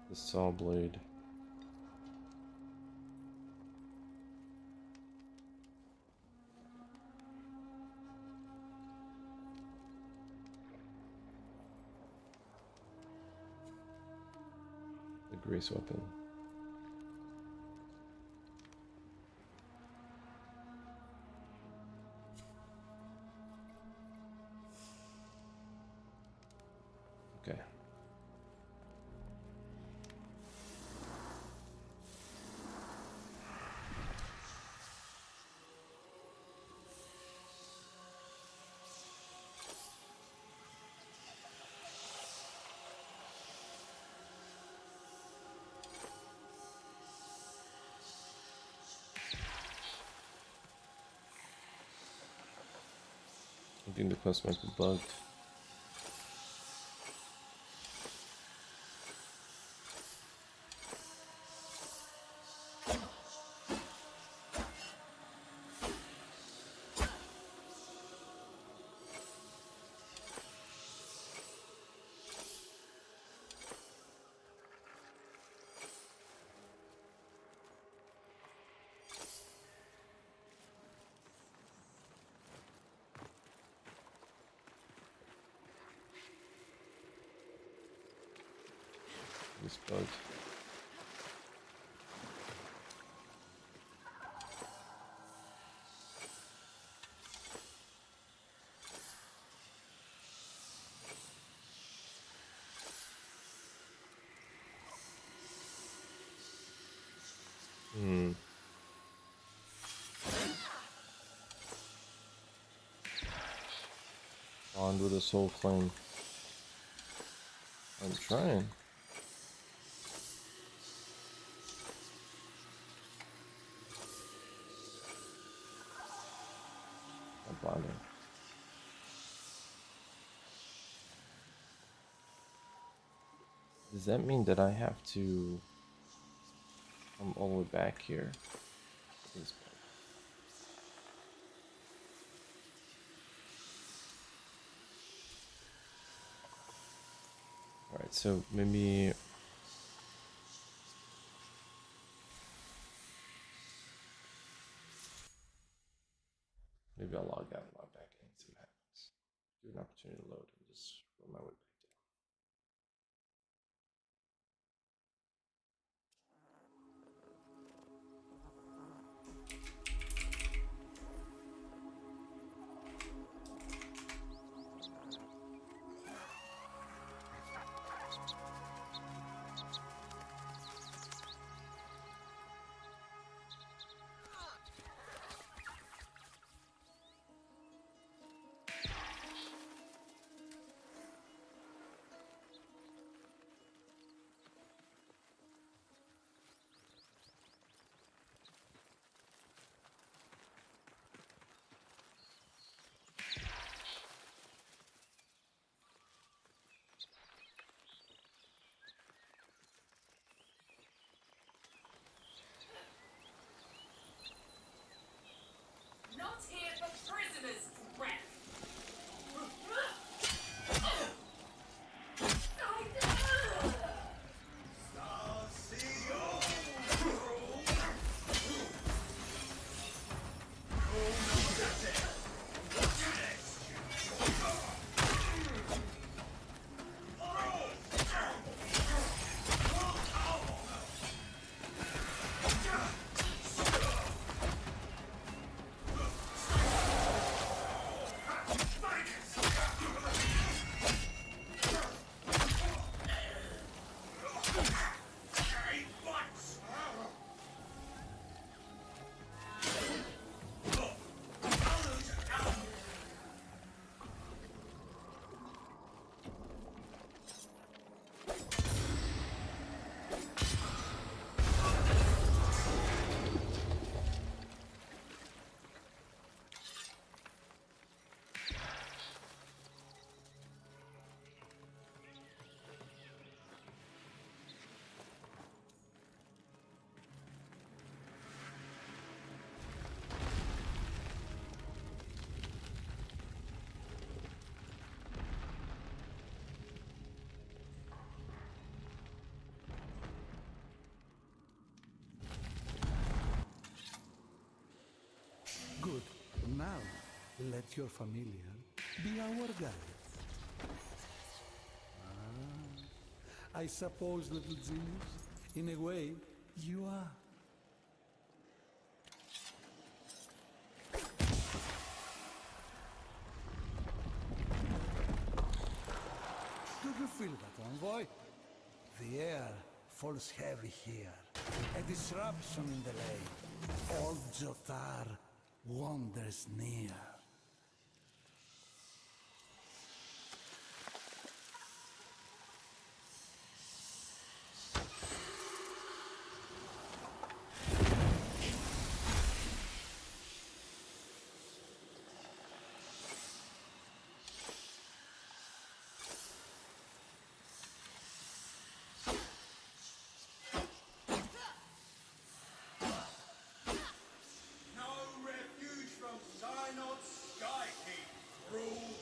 The saw blade. The grace weapon. Okay. I think the quest might be bugged. It's bugged. Bond with a Soulframe. I'm trying. I'm bonding. Does that mean that I have to come all the way back here? This part? Alright, so maybe I'll log out and log back in and see what happens. Do an opportunity to load and just run my way back down. Not here for prisoners, Brett. Good. Now, let your familiar be our guide. I suppose, little genius, in a way, you are. Do you feel that, envoy? The air falls heavy here. A disruption in the lake. Old Jotar wanders near. No refuge from Synod's Skykeep, rule.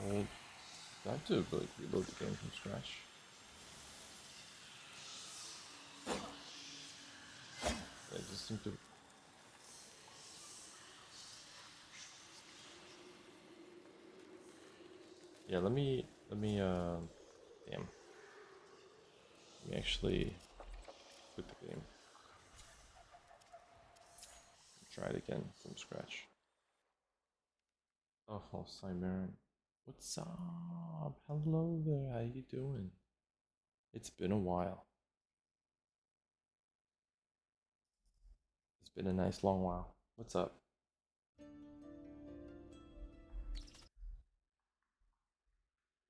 Well, I have to like reload the game from scratch. I just seem to. Yeah, let me, damn. Let me actually quit the game. Try it again from scratch. Oh, Cimmerian. What's up? Hello there, how you doing? It's been a while. It's been a nice long while. What's up?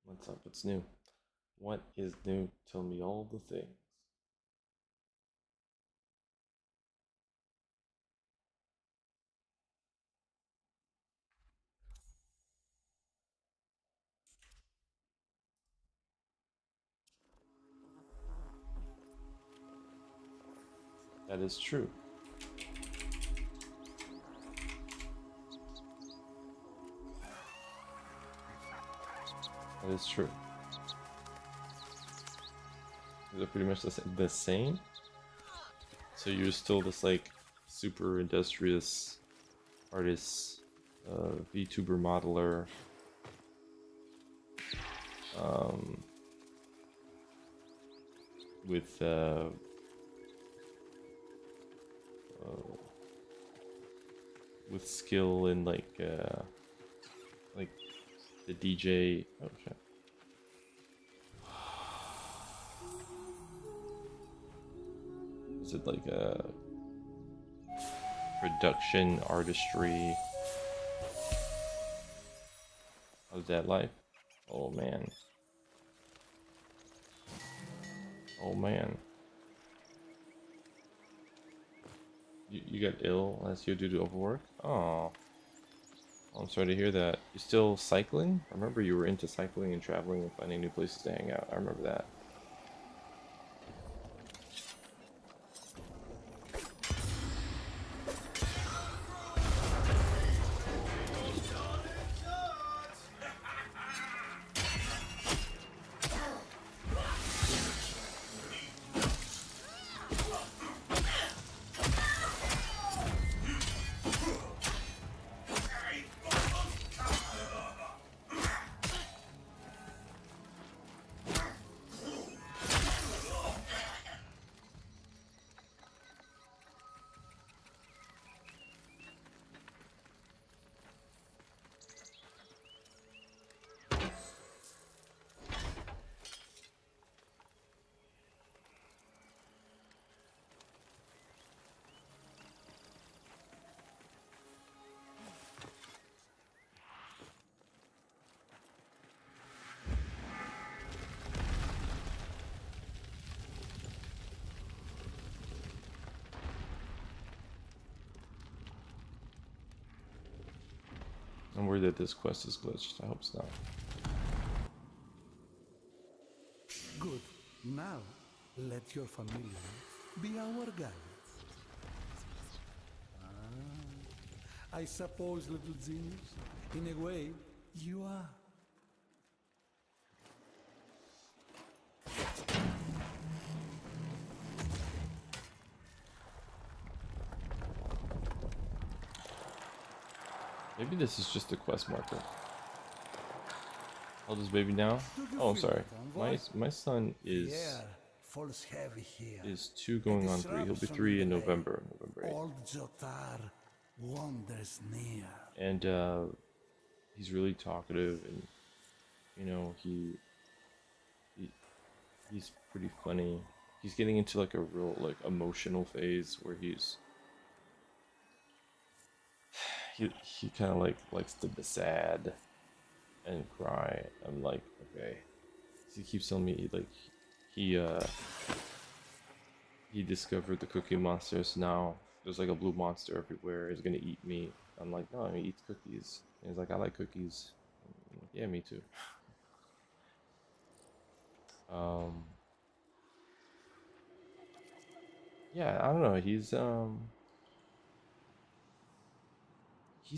What's up? What's new? What is new? Tell me all the things. That is true. That is true. They're pretty much the same. So you're still this like super industrious artist, VTuber modeler, with with skill in like the DJ. Oh shit. Is it like a production artistry? How's that life? Oh man. Oh man. You got ill last year due to overwork? Oh. I'm sorry to hear that. You still cycling? I remember you were into cycling and traveling and finding new places to hang out. I remember that. I'm worried that this quest is glitched. I hope it's not. Good. Now, let your familiar be our guide. I suppose, little genius, in a way, you are. Maybe this is just a quest marker. How old is baby now? Do you Oh, I'm feel sorry. it, My envoy? my son The air falls heavy here. is 2 going on 3. He'll be 3 in November, November 8th. Old Jotar wanders near. And he's really talkative, and you know he's pretty funny. He's getting into like a real like emotional phase where he kind of like likes to be sad and cry. I'm like, okay. He keeps telling me like he discovered the Cookie Monster, so now there's like a blue monster everywhere. He's gonna eat me. I'm like, no, he eats cookies. And he's like, I like cookies. I'm like, yeah, me too. Yeah, I don't know. He's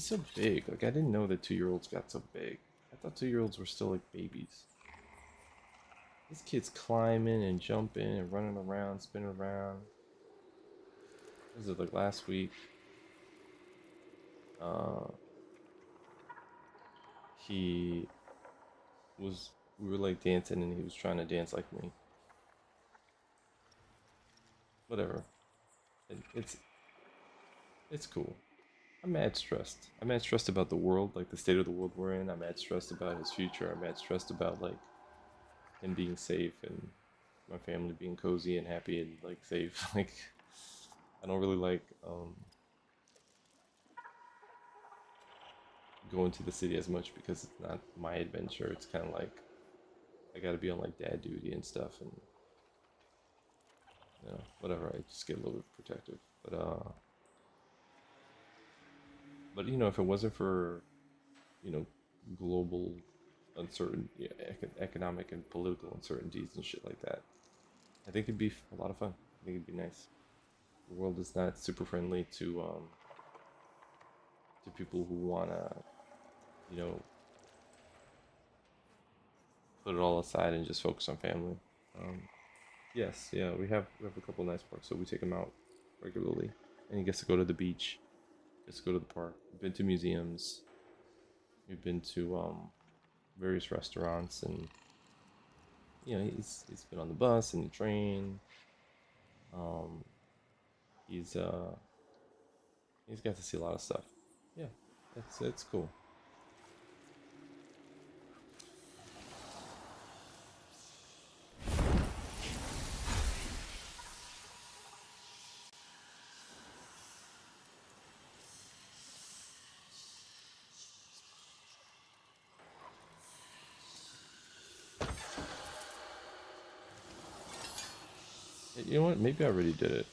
so big. Like I didn't know that 2-year-olds got so big. I thought 2-year-olds were still like babies. This kid's climbing and jumping and running around, spinning around. This is like last week. He we were like dancing and he was trying to dance like me. Whatever. It's cool. I'm mad stressed. I'm mad stressed about the world, like the state of the world we're in. I'm mad stressed about his future. I'm mad stressed about like him being safe and my family being cozy and happy and like safe. Like I don't really like going to the city as much because it's not my adventure. It's kind of like I gotta be on like dad duty and stuff, and you know, whatever. I just get a little bit protective. But you know, if it wasn't for, you know, global uncertainty, economic and political uncertainties and shit like that, I think it'd be a lot of fun. I think it'd be nice. The world is not super friendly to people who wanna, you know, put it all aside and just focus on family. Yes, yeah, we have a couple nice parks, so we take him out regularly, and he gets to go to the beach, gets to go to the park. We've been to museums. We've been to various restaurants, and you know, he's been on the bus and the train. Um, he's he's got to see a lot of stuff. Yeah, it's cool. You know what? Maybe I already did it.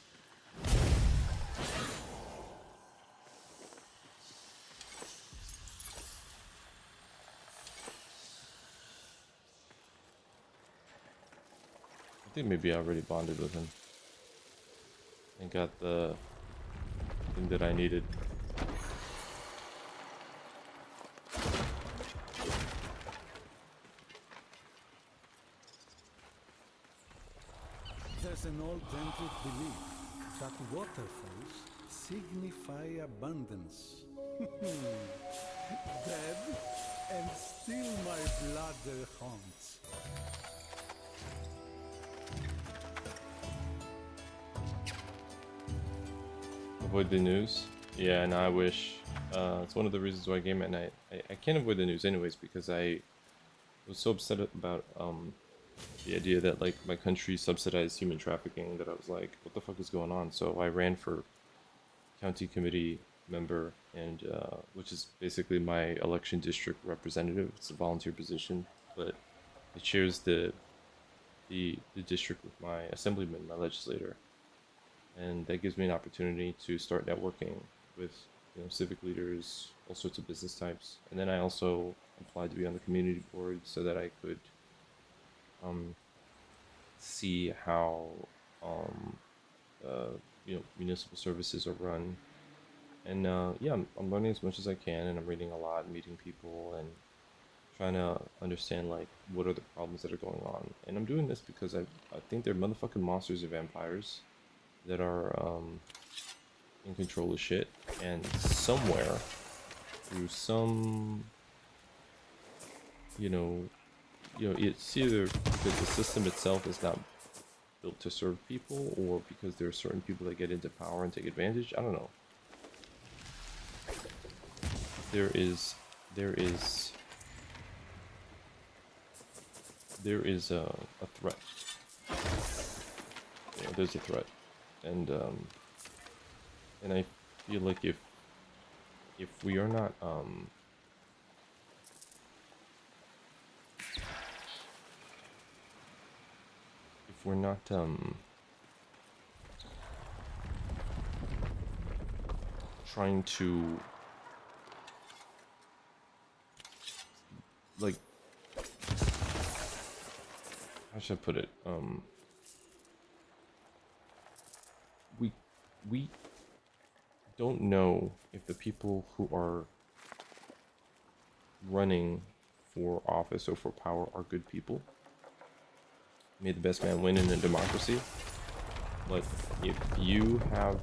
I think maybe I already bonded with him and got the thing that I needed. There's an old ancient belief that waterfalls signify abundance. Dead, and still my blood haunts. Avoid the news. Yeah, and I wish. It's one of the reasons why I game at night. I can't avoid the news anyways because I was so upset about the idea that like my country subsidized human trafficking that I was like, what the fuck is going on? So I ran for county committee member, and which is basically my election district representative. It's a volunteer position, but it shares the district with my assemblyman, my legislator, and that gives me an opportunity to start networking with, you know, civic leaders, all sorts of business types. And then I also applied to be on the community board so that I could see how you know, municipal services are run. And yeah, I'm learning as much as I can, and I'm reading a lot, meeting people, and trying to understand like what are the problems that are going on. And I'm doing this because I think they're motherfucking monsters or vampires that are in control of shit, and somewhere through some, you know, it's either because the system itself is not built to serve people, or because there are certain people that get into power and take advantage. I don't know. There is a threat. Yeah, there's a threat, and I feel like if we are not if we're not trying to like, how should I put it? We don't know if the people who are running for office or for power are good people. May the best man win in a democracy. But if you have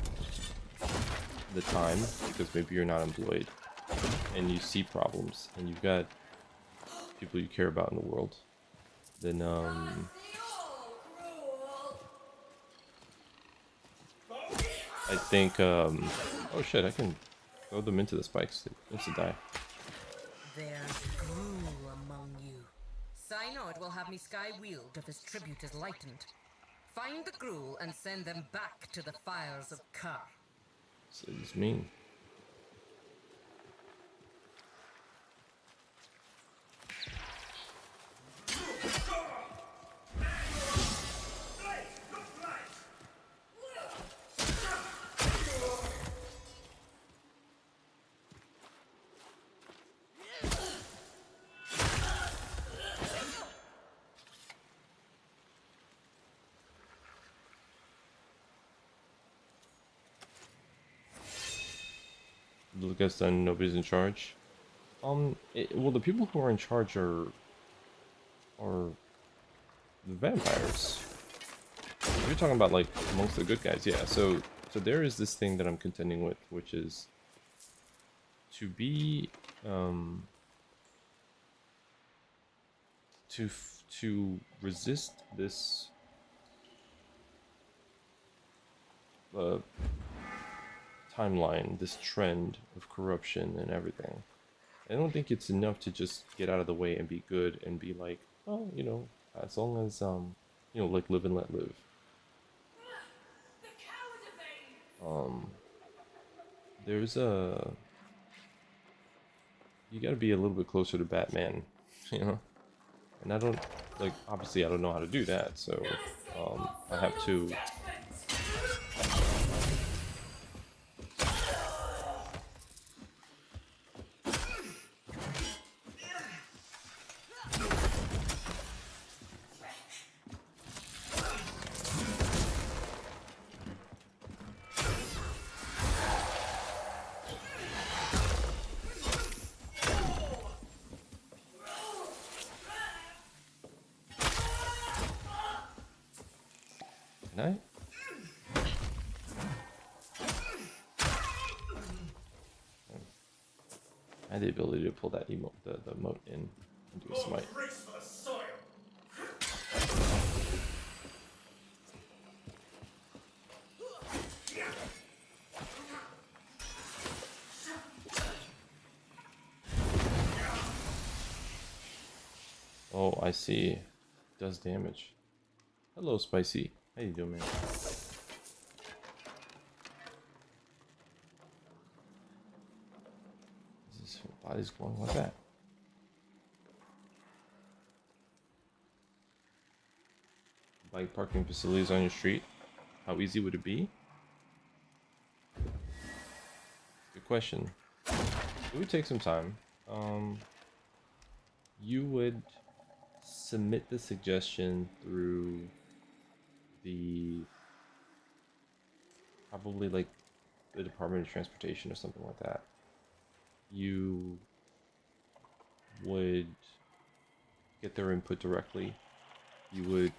the time, because maybe you're not employed, and you see problems, and you've got people you care about in the world, then I think oh shit, I can throw them into the spikes. They instantly die. There's gruel among you. Synod will have me sky wheeled if his tribute is lightened. Find the gruel and send them back to the fires of Kar. So it's mean. Little gets done, nobody's in charge. Well, the people who are in charge are the vampires. If you're talking about like amongst the good guys, yeah. So there is this thing that I'm contending with, which is to be to resist this timeline, this trend of corruption and everything. I don't think it's enough to just get out of the way and be good and be like, oh, you know, as long as you know, like live and let live. The coward evade! There's a you got to be a little bit closer to Batman, you know. And I don't like obviously I don't know how to do that, so I have to. Can I? I had the ability to pull that emote, the moat in and do a smite. Grace for the soil. Oh, I see. Does damage. Hello, Spicy. How you doing, man? This body's glowing like that. Bike parking facilities on your street. How easy would it be? Good question. It would take some time. You would submit the suggestion through the probably like the Department of Transportation or something like that. You would get their input directly. You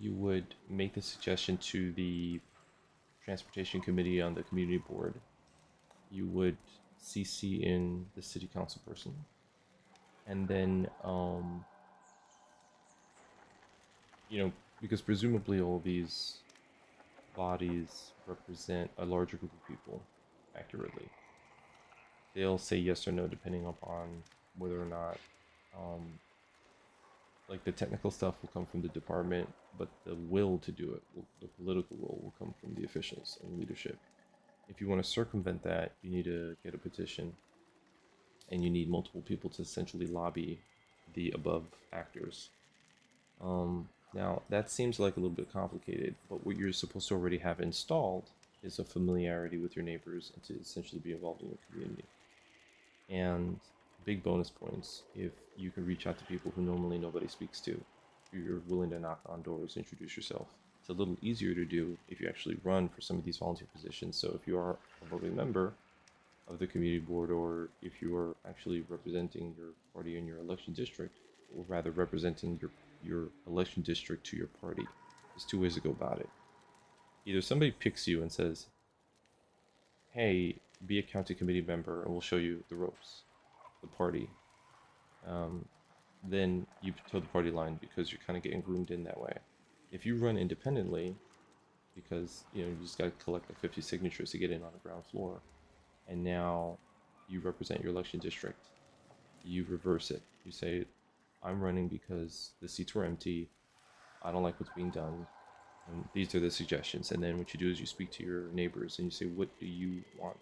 would make the suggestion to the Transportation Committee on the Community Board. You would CC in the City Council person. And then, you know, because presumably all these bodies represent a larger group of people accurately. They'll say yes or no depending upon whether or not, like the technical stuff will come from the department, but the will to do it, the political will come from the officials and leadership. If you want to circumvent that, you need to get a petition, and you need multiple people to essentially lobby the above actors. Now, that seems like a little bit complicated, but what you're supposed to already have installed is a familiarity with your neighbors and to essentially be involved in your community. And big bonus points if you can reach out to people who normally nobody speaks to. You're willing to knock on doors, introduce yourself. It's a little easier to do if you actually run for some of these volunteer positions. So if you are a voting member of the community board, or if you are actually representing your party in your election district, or rather representing your election district to your party, there's two ways to go about it. Either somebody picks you and says, hey, be a county committee member and we'll show you the ropes, the party. Then you toe the party line because you're kind of getting groomed in that way. If you run independently, because you just got to collect like 50 signatures to get in on the ground floor, and now you represent your election district, you reverse it. You say, I'm running because the seats were empty, I don't like what's being done, and these are the suggestions. And then what you do is you speak to your neighbors and you say, what do you want?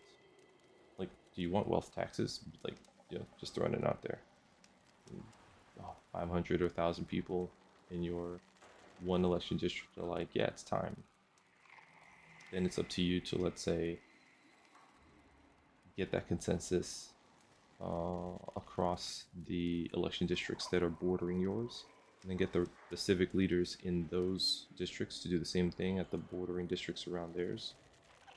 Like, do you want wealth taxes? Like, just throwing it out there. 500 or 1,000 people in your one election district are like, yeah, it's time. Then it's up to you to, let's say, get that consensus across the election districts that are bordering yours, and then get the civic leaders in those districts to do the same thing at the bordering districts around theirs.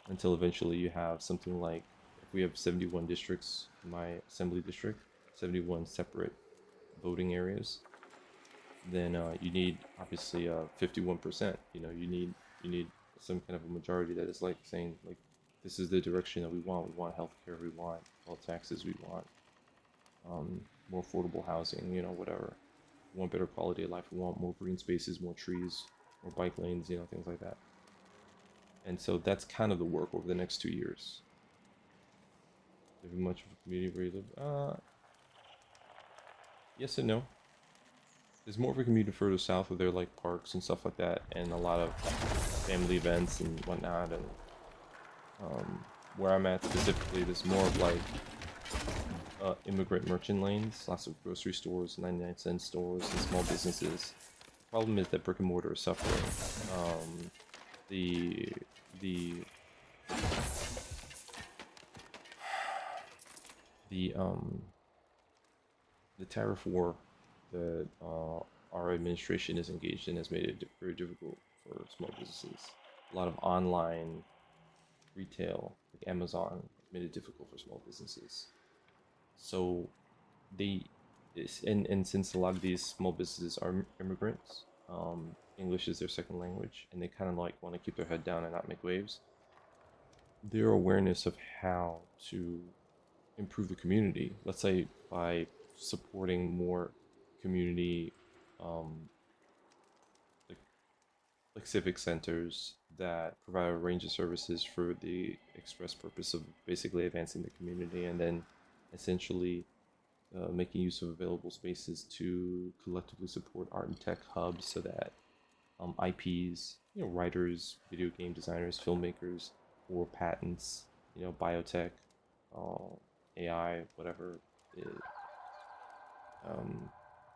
until eventually you have something like, if we have 71 districts in my assembly district, 71 separate voting areas, then you need obviously 51%. You need some kind of a majority that is like saying like, this is the direction that we want. We want healthcare. We want all taxes. We want more affordable housing. Whatever. We want better quality of life. We want more green spaces, more trees, more bike lanes. Things like that. And so that's kind of the work over the next 2 years. Is there much of a community where you live? Yes and no. There's more of a community further south where there are like parks and stuff like that, and a lot of family events and whatnot. And where I'm at specifically, there's more of like immigrant merchant lanes, lots of grocery stores, 99-cent stores, and small businesses. The problem is that brick and mortar is suffering. The tariff war that our administration is engaged in has made it very difficult for small businesses. A lot of online retail, like Amazon, made it difficult for small businesses. So and since a lot of these small businesses are immigrants, English is their second language, and they kind of like want to keep their head down and not make waves. Their awareness of how to improve the community, let's say by supporting more community like civic centers that provide a range of services for the express purpose of basically advancing the community, and then essentially making use of available spaces to collectively support art and tech hubs, so that IPs, writers, video game designers, filmmakers, or patents, biotech, AI, whatever, you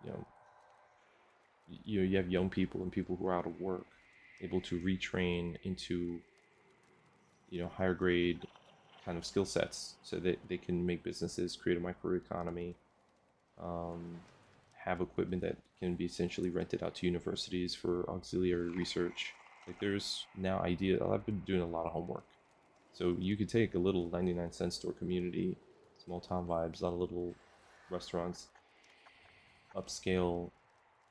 know, you have young people and people who are out of work able to retrain into higher grade kind of skill sets, so that they can make businesses, create a microeconomy, have equipment that can be essentially rented out to universities for auxiliary research. Like, there's now I've been doing a lot of homework. So you could take a little 99-cent store community, small town vibes, a lot of little restaurants, upscale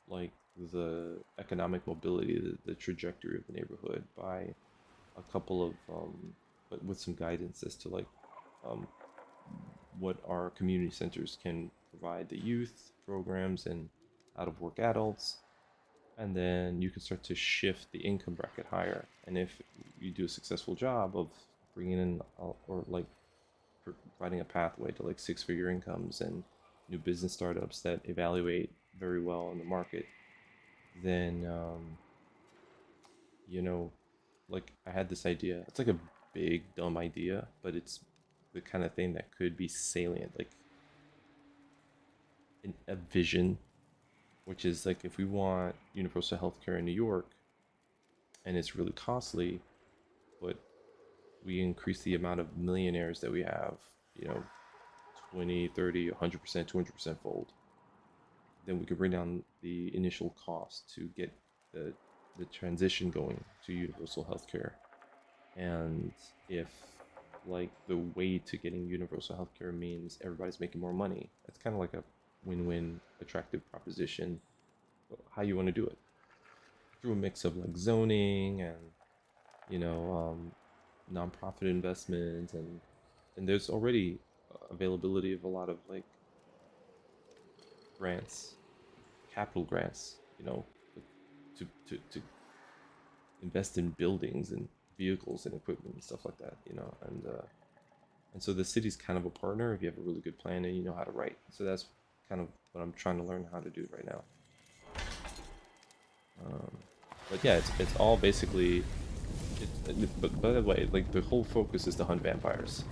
like the economic mobility, the trajectory of the neighborhood by a couple of but with some guidance as to like what our community centers can provide the youth programs and out of work adults. And then you can start to shift the income bracket higher. And if you do a successful job of bringing in or like providing a pathway to like 6-figure incomes and new business startups that evaluate very well in the market, then like I had this idea. It's like a big dumb idea, but it's the kind of thing that could be salient, like a vision, which is like, if we want universal healthcare in New York and it's really costly, but we increase the amount of millionaires that we have, 20, 30, 100%, 200% fold, then we could bring down the initial cost to get the transition going to universal healthcare. And if like the way to getting universal healthcare means everybody's making more money, that's kind of like a win-win attractive proposition. How you want to do it, through a mix of like zoning and nonprofit investment, and there's already availability of a lot of like grants, capital grants, to invest in buildings and vehicles and equipment and stuff like that, and so the city's kind of a partner if you have a really good plan and you know how to write. So that's kind of what I'm trying to learn how to do right now. But yeah, it's all basically. But by the way, like the whole focus is to hunt vampires.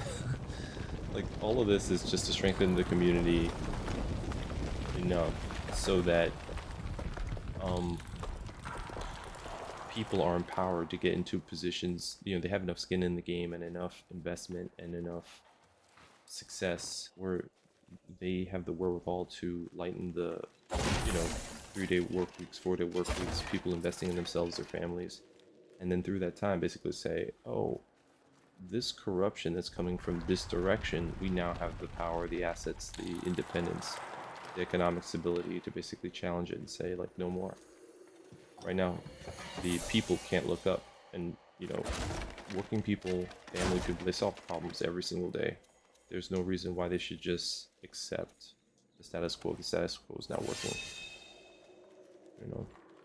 Like all of this is just to strengthen the community enough so that people are empowered to get into positions. They have enough skin in the game and enough investment and enough success where they have the wherewithal to lighten the 3-day work weeks, 4-day work weeks, people investing in themselves, their families, and then through that time basically say, oh, this corruption that's coming from this direction, we now have the power, the assets, the independence, the economic stability to basically challenge it and say, like, no more. Right now, the people can't look up, and working people, family people, they solve problems every single day. There's no reason why they should just accept the status quo. The status quo is not working.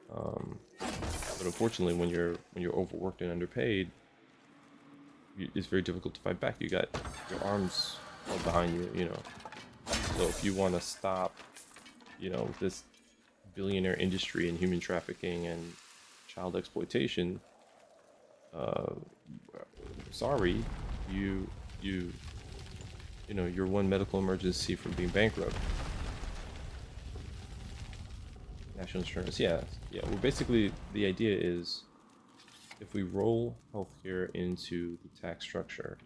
But unfortunately, when you're overworked and underpaid, it's very difficult to fight back. You got your arms all behind you, So if you want to stop, this billionaire industry in human trafficking and child exploitation, sorry, you're one medical emergency from being bankrupt. National insurance, yeah. Well, basically, the idea is, if we roll healthcare into the tax structure,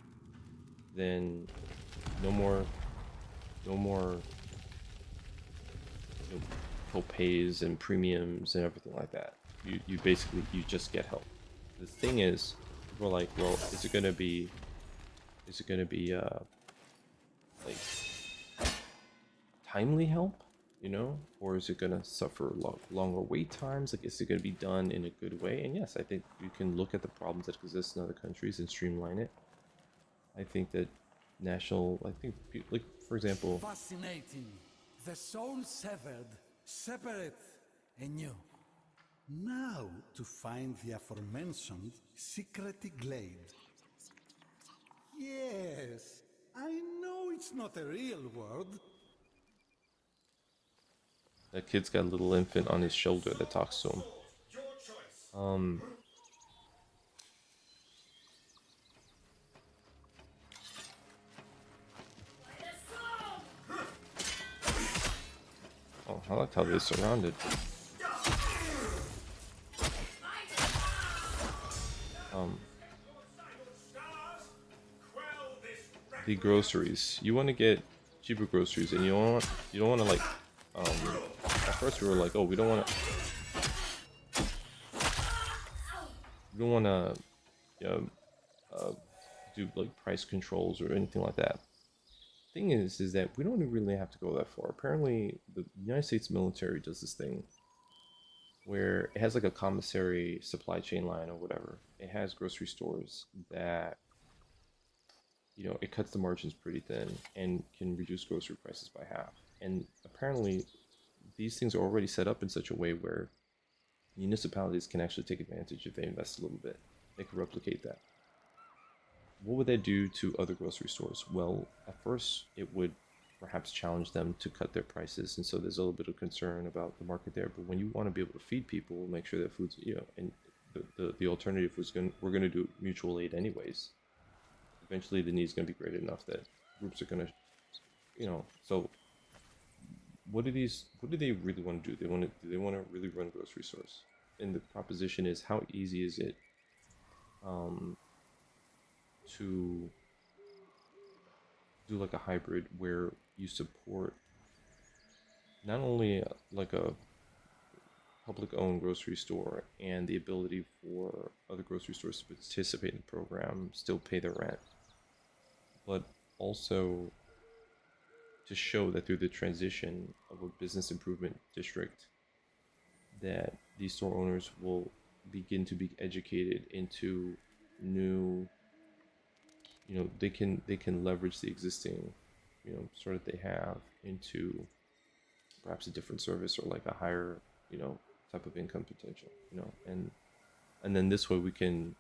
then no more co-pays and premiums and everything like that. You basically just get help. The thing is, people are like, well, is it gonna be like timely help, or is it gonna suffer longer wait times? Like, is it gonna be done in a good way? And yes, I think you can look at the problems that exist in other countries and streamline it. I think that like, for example, Fascinating. The soul severed, separate, anew. Now to find the aforementioned secret glade. Yes, I know it's not a real world. that kid's got a little infant on his shoulder that talks to him. Your choice. Oh, I like how they're surrounded. The groceries. You want to get cheaper groceries, and you don't want to like. At first we were like, oh, we don't want to do like price controls or anything like that. Thing is that we don't really have to go that far. Apparently, the United States military does this thing where it has like a commissary supply chain line or whatever. It has grocery stores that, it cuts the margins pretty thin and can reduce grocery prices by half. And apparently, these things are already set up in such a way where municipalities can actually take advantage if they invest a little bit. They can replicate that. What would they do to other grocery stores? Well, at first, it would perhaps challenge them to cut their prices, and so there's a little bit of concern about the market there. But when you want to be able to feed people, make sure that food's, and the alternative was we're going to do mutual aid anyways. Eventually, the need is going to be great enough that groups are going to, So, what do they really want to do? Do they want to really run grocery stores? And the proposition is, how easy is it to do like a hybrid where you support not only like a public-owned grocery store and the ability for other grocery stores to participate in the program, still pay their rent, but also to show that through the transition of a business improvement district, that these store owners will begin to be educated into new, they can leverage the existing, store that they have into perhaps a different service or like a higher, type of income potential, and then this way we can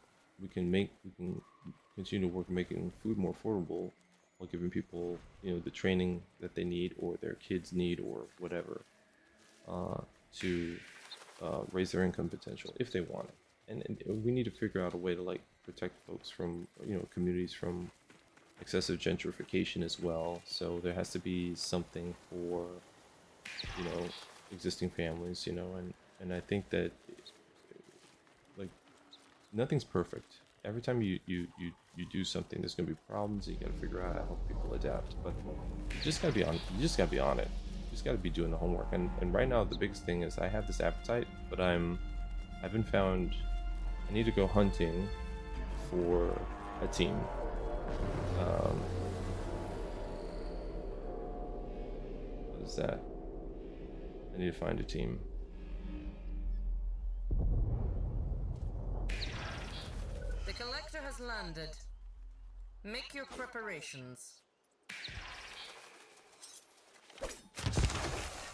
continue to work making food more affordable while giving people, the training that they need or their kids need or whatever, to raise their income potential if they want it. And we need to figure out a way to like protect folks from, communities from excessive gentrification as well. So there has to be something for, existing families, and I think that like nothing's perfect. Every time you do something, there's gonna be problems. And you gotta figure out how to help people adapt. But you just gotta be on. You just gotta be on it. You just gotta be doing the homework. And right now, the biggest thing is I have this appetite, but I haven't found. I need to go hunting for a team. What is that? I need to find a team. The collector has landed. Make your preparations.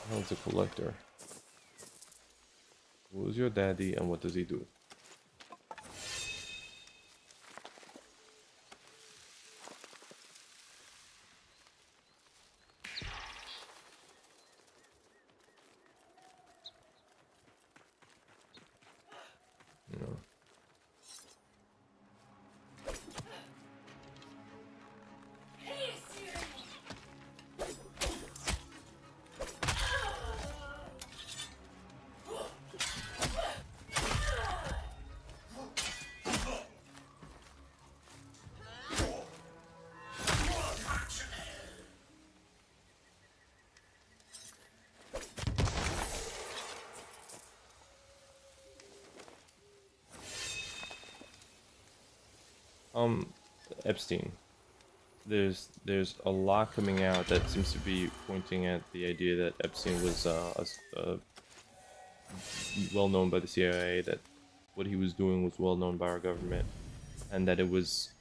How's a collector? Who's your daddy and what does he do? You know. Epstein. There's a lot coming out that seems to be pointing at the idea that Epstein was well known by the CIA, that what he was doing was well known by our government, and that it was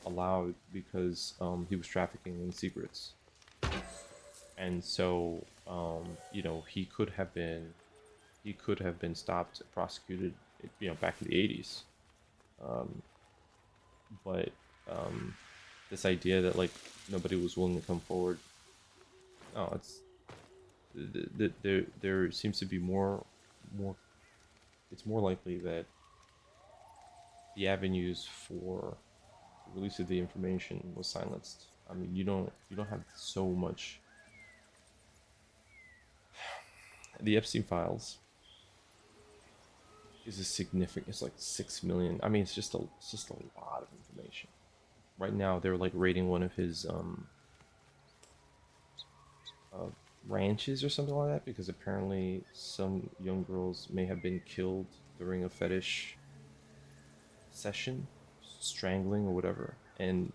allowed because he was trafficking in secrets. And so you know, he could have been stopped, prosecuted, you know, back in the 80s. But this idea that like nobody was willing to come forward, no, it's there seems to be more. It's more likely that the avenues for the release of the information was silenced. I mean, you don't have so much. The Epstein files is a significant. It's like 6 million. I mean, it's just a lot of information. Right now, they're like raiding one of his ranches or something like that, because apparently some young girls may have been killed during a fetish session, strangling or whatever, and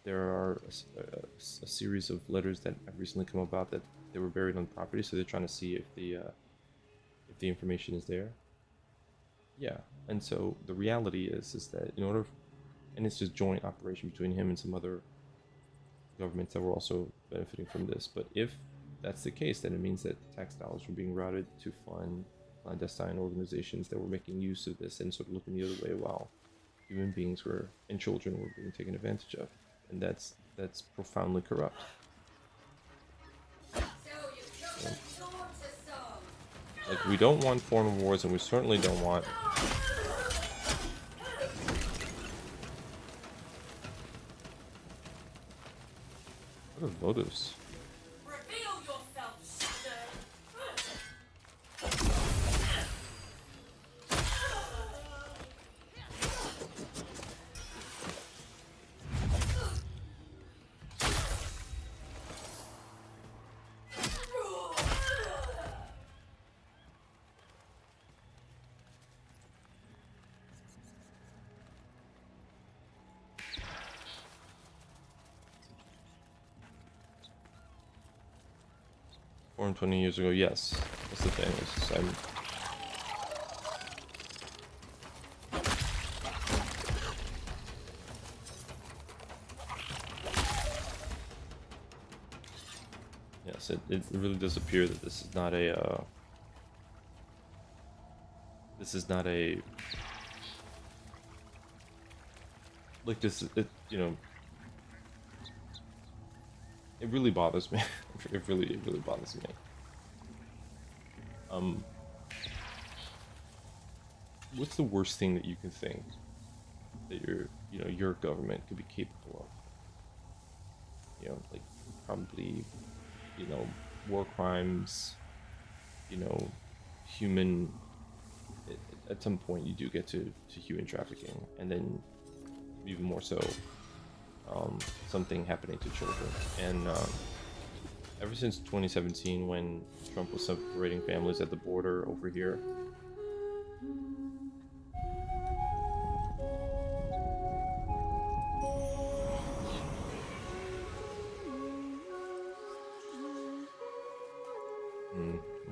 there are a series of letters that have recently come about that they were buried on property, so they're trying to see if the information is there. Yeah, and so the reality is that in order, and it's just joint operation between him and some other governments that were also benefiting from this. But if that's the case, then it means that tax dollars were being routed to fund clandestine organizations that were making use of this and sort of looking the other way while human beings were and children were being taken advantage of, and that's profoundly corrupt. Like, we don't want foreign wars, and we certainly don't want what are motives? Reveal yourself, Shadow! Born 20 years ago, yes. That's the thing. It's just, yes, it really does appear that this is not a like this, you know, it really bothers me. It really bothers me. What's the worst thing that you can think that your government could be capable of? You know, like probably, you know, war crimes, you know, human. At some point, you do get to human trafficking, and then even more so, something happening to children. And ever since 2017, when Trump was separating families at the border over here,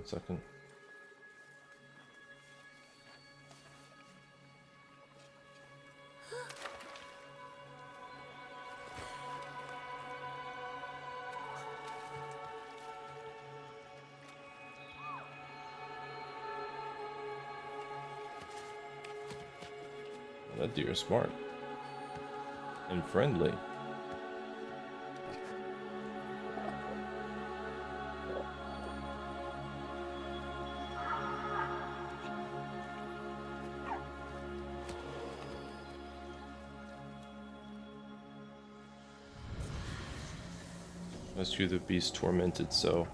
1 second. That deer is smart and friendly. Rescue the beast tormented so.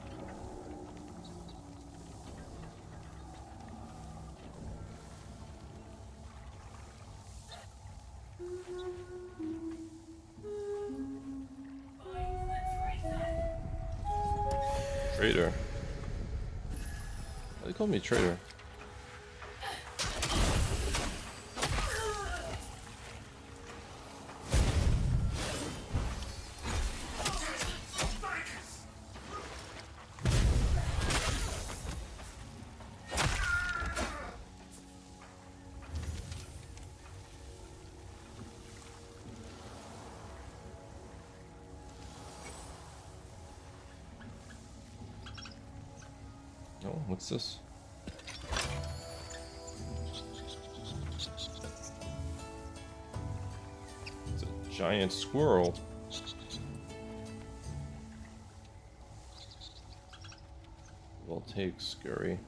Traitor. Why they call me traitor? Oh, what's this? It's a giant squirrel. Well, take scary.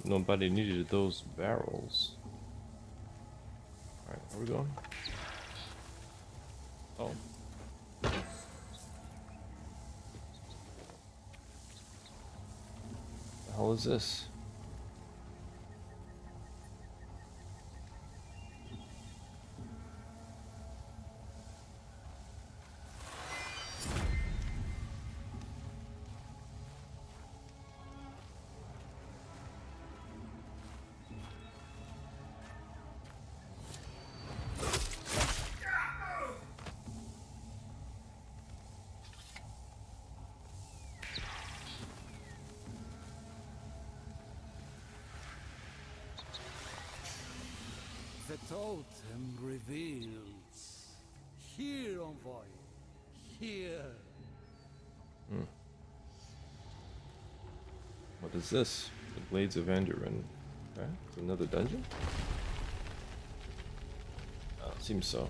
Nobody needed those barrels. Alright, where are we going? Oh. The hell is this? The totem reveals. Here, envoy. Here. What is this? The Blades of Andurin. Okay, it's another dungeon? Seems so.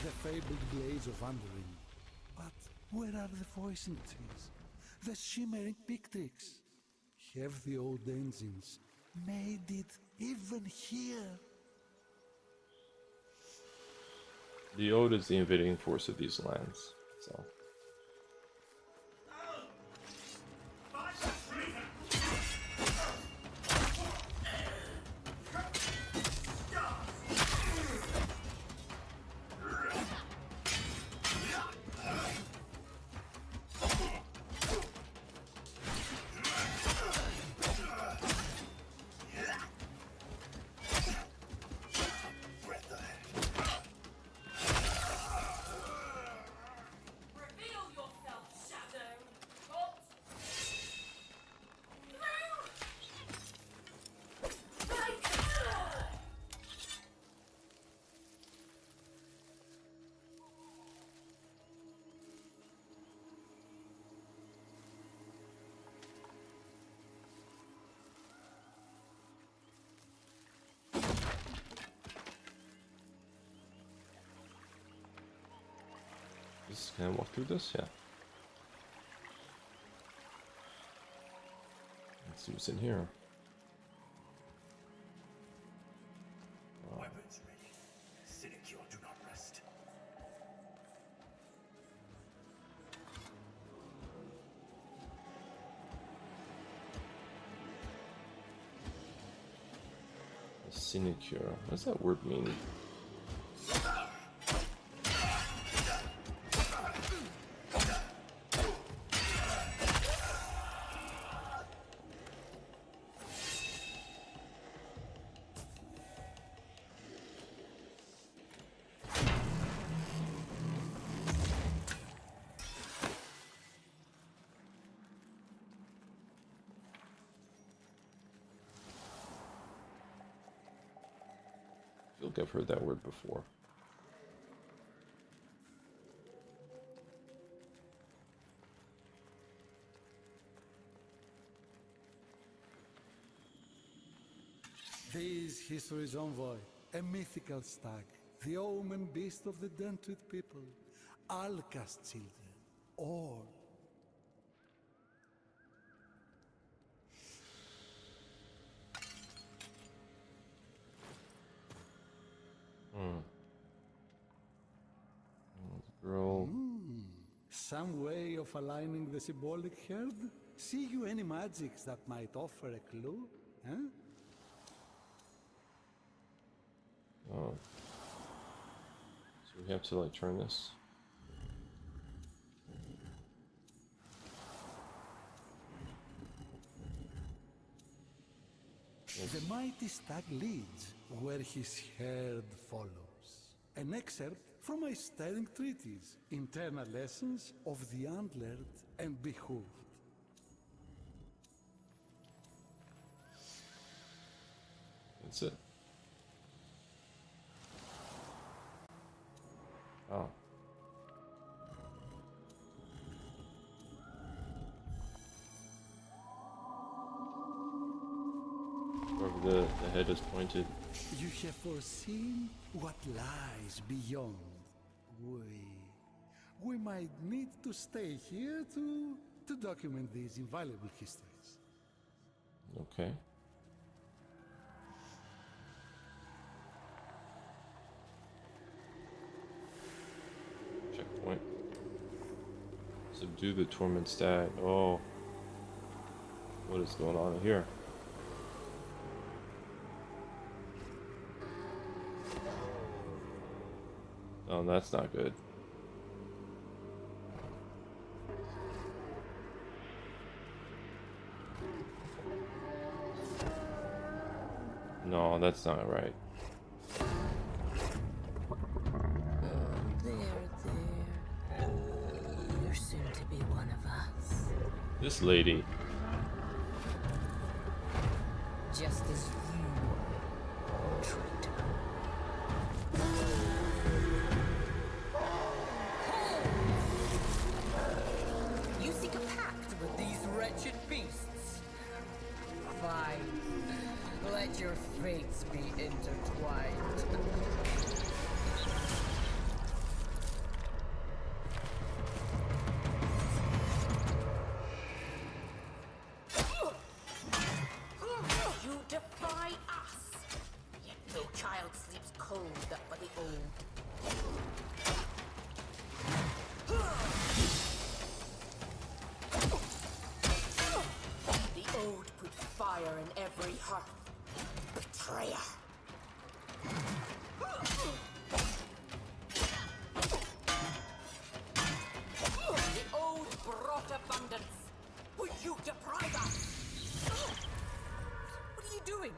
The fabled blades of Andurin. But where are the voicing trees? The shimmering pictrix? Have the old engines made it even here? The Ode is the invading force of these lands, so. Reveal yourself, Shadow! Can I walk through this? Yeah. Let's see what's in here. Weapons ready. Sinecure, do not rest. Sinecure. What does that word mean? I feel like I've heard that word before. This history's envoy, a mythical stag, the omen beast of the Dentrid people, Alka's children, all. Girl. Some way of aligning the symbolic herd? See you any magics that might offer a clue? Huh? Oh. So we have to like turn this. The mighty stag leads where his herd follows. An excerpt from my stirring treatise, Internal Lessons of the Antlered and Behooved. That's it. Oh. Wherever the head is pointed. You have foreseen what lies beyond. We might need to stay here to document these invaluable histories. Okay. Checkpoint. Subdue the torment stag. Oh. What is going on here? Oh, that's not good. No, that's not right. There. You're soon to be one of us. This lady. Just as you were, traitor. You seek a pact with these wretched beasts? Fine. Let your fates be intertwined. You defy us! Yet no child sleeps cold but for the old. The old put fire in every hearth. Betrayer! The old brought abundance. Would you deprive us? What are you doing?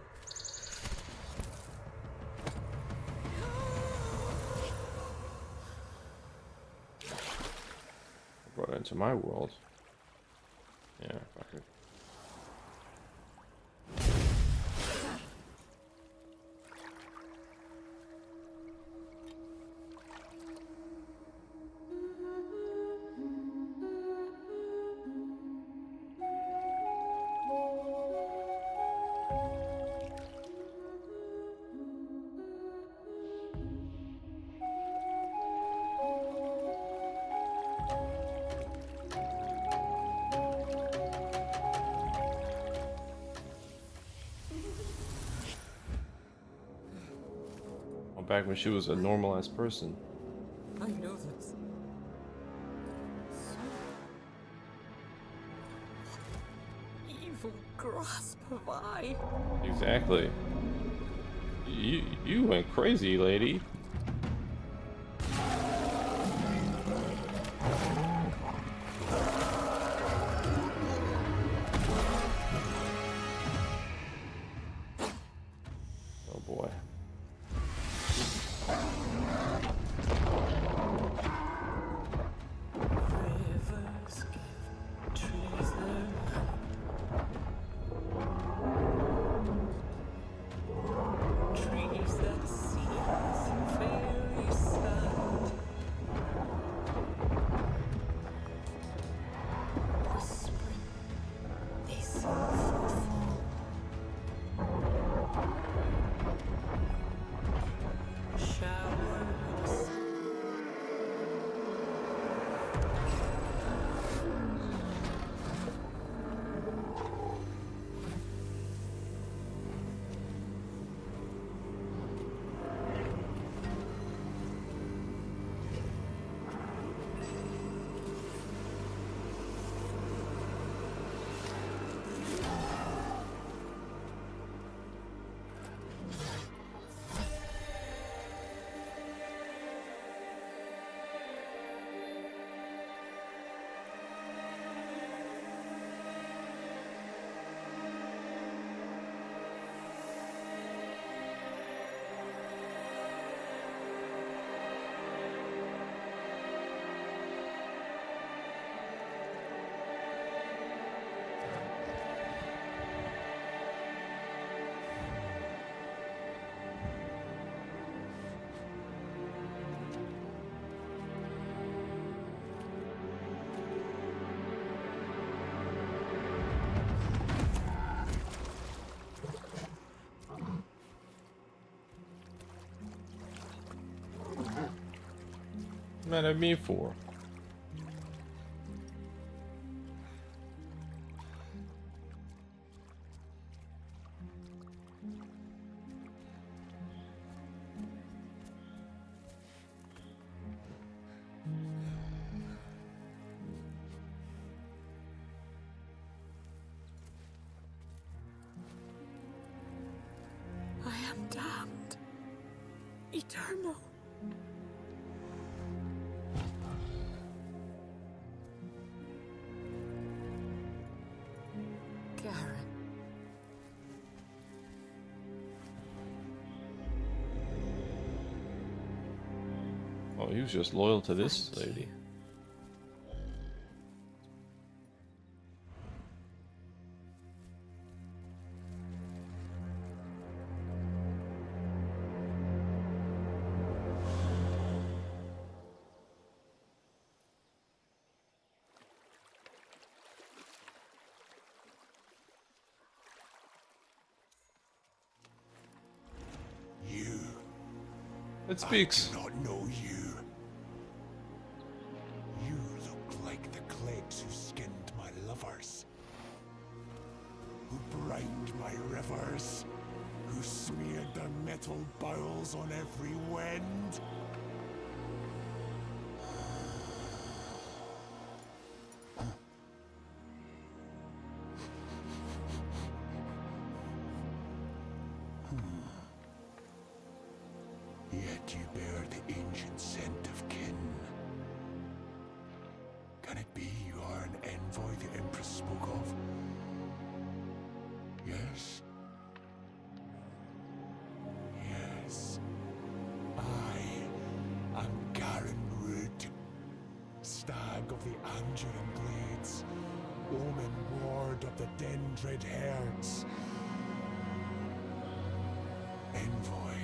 Brought it into my world. Yeah, fuck it. Back when she was a normal-ass person. I know this. Evil grasp of I. Exactly. You went crazy, lady. Oh boy. Rivers give trees their life. Trees that seem very sad. Whispering, they seem fruitful. Showers. Mad at me for? I am damned. Eternal. Garen. Oh, he was just loyal to this lady. You. It speaks. I do not know you. You look like the Clegs who skinned my lovers, who brined my rivers, who smeared their metal bowels on every wind. Yet you bear the ancient scent of kin. Can it be you are an envoy the Empress spoke of? Yes? Yes. I am Garen Rood, stag of the Anduran Blades, omen ward of the Dendred Herds. Envoy,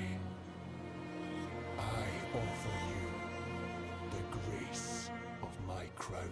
I offer you the grace of my crown.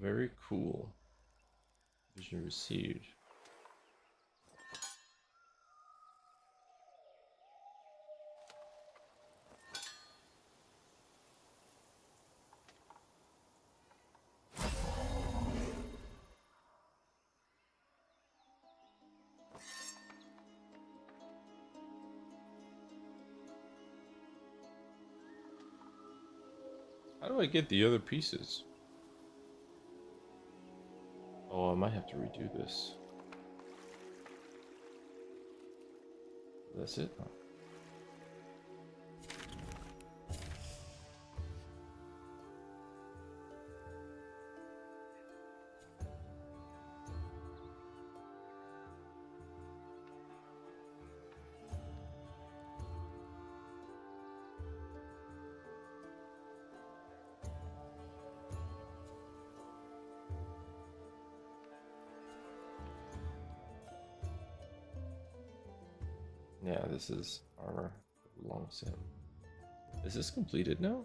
Very cool. Vision received. How do I get the other pieces? Oh, I might have to redo this. That's it? Huh? Yeah, this is our long set. Is this completed now?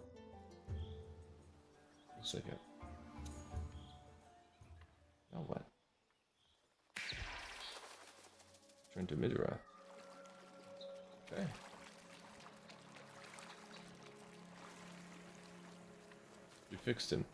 Looks like it. Now what? Turn to Midrath. Okay. We fixed him.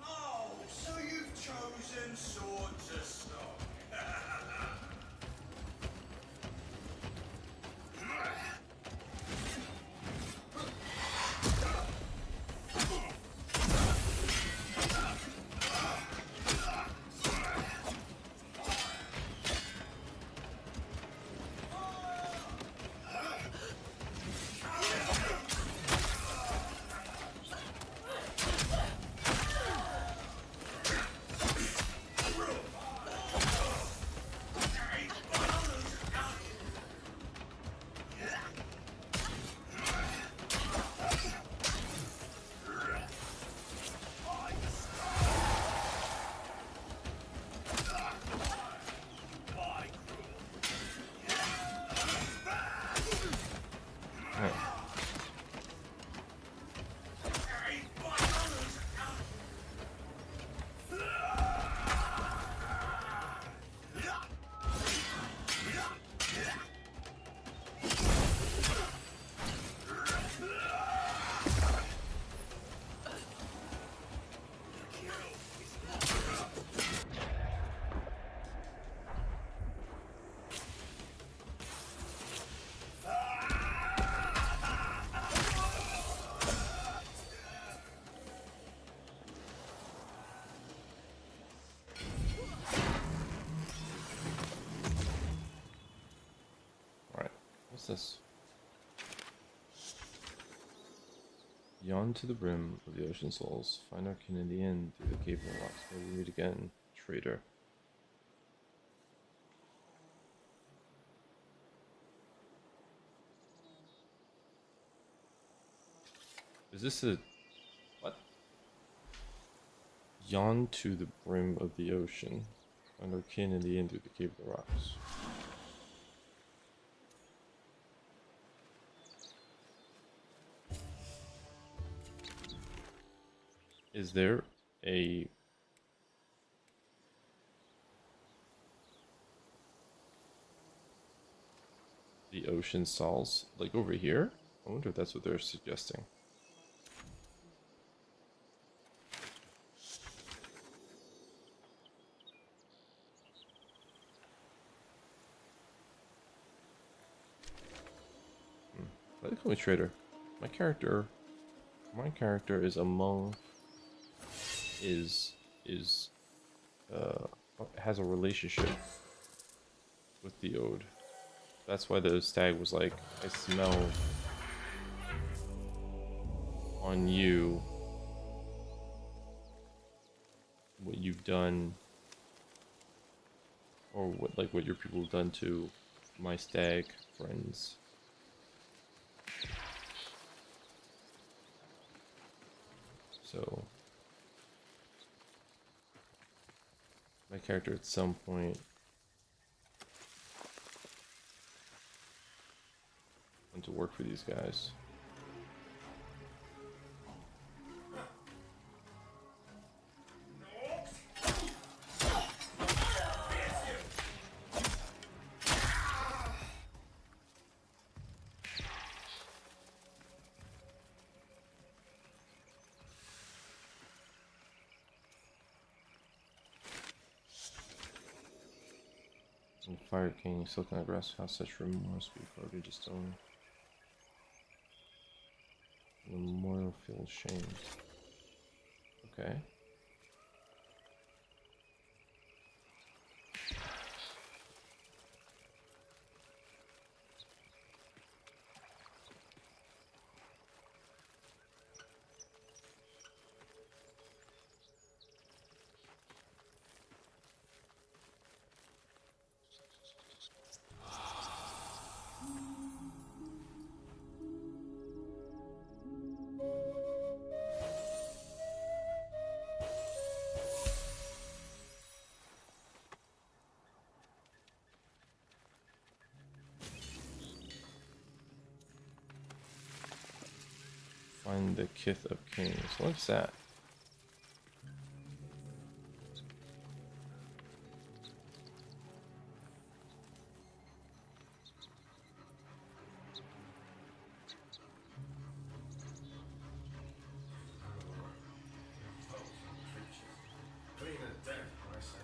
Oh, so you've chosen sword to stop. Alright, what's this? Yawn to the brim of the ocean souls. Find our kin in the end through the cave of the rocks. May we meet again, traitor. Is this a... what? Yawn to the brim of the ocean. Find our kin in the end through the cave of the rocks. Is there a... the ocean souls, like over here? I wonder if that's what they're suggesting. Why do they call me traitor? My character is among... has a relationship with the Ode. That's why the stag was like, I smell on you what you've done, or what your people have done to my stag friends. So character at some point. And to work for these guys. And Fire King, Silken Grass, how such remorse before we just own. The memorial feels shamed. Okay. Find the Kith of Kings. What's that? Clean as dirt, I say.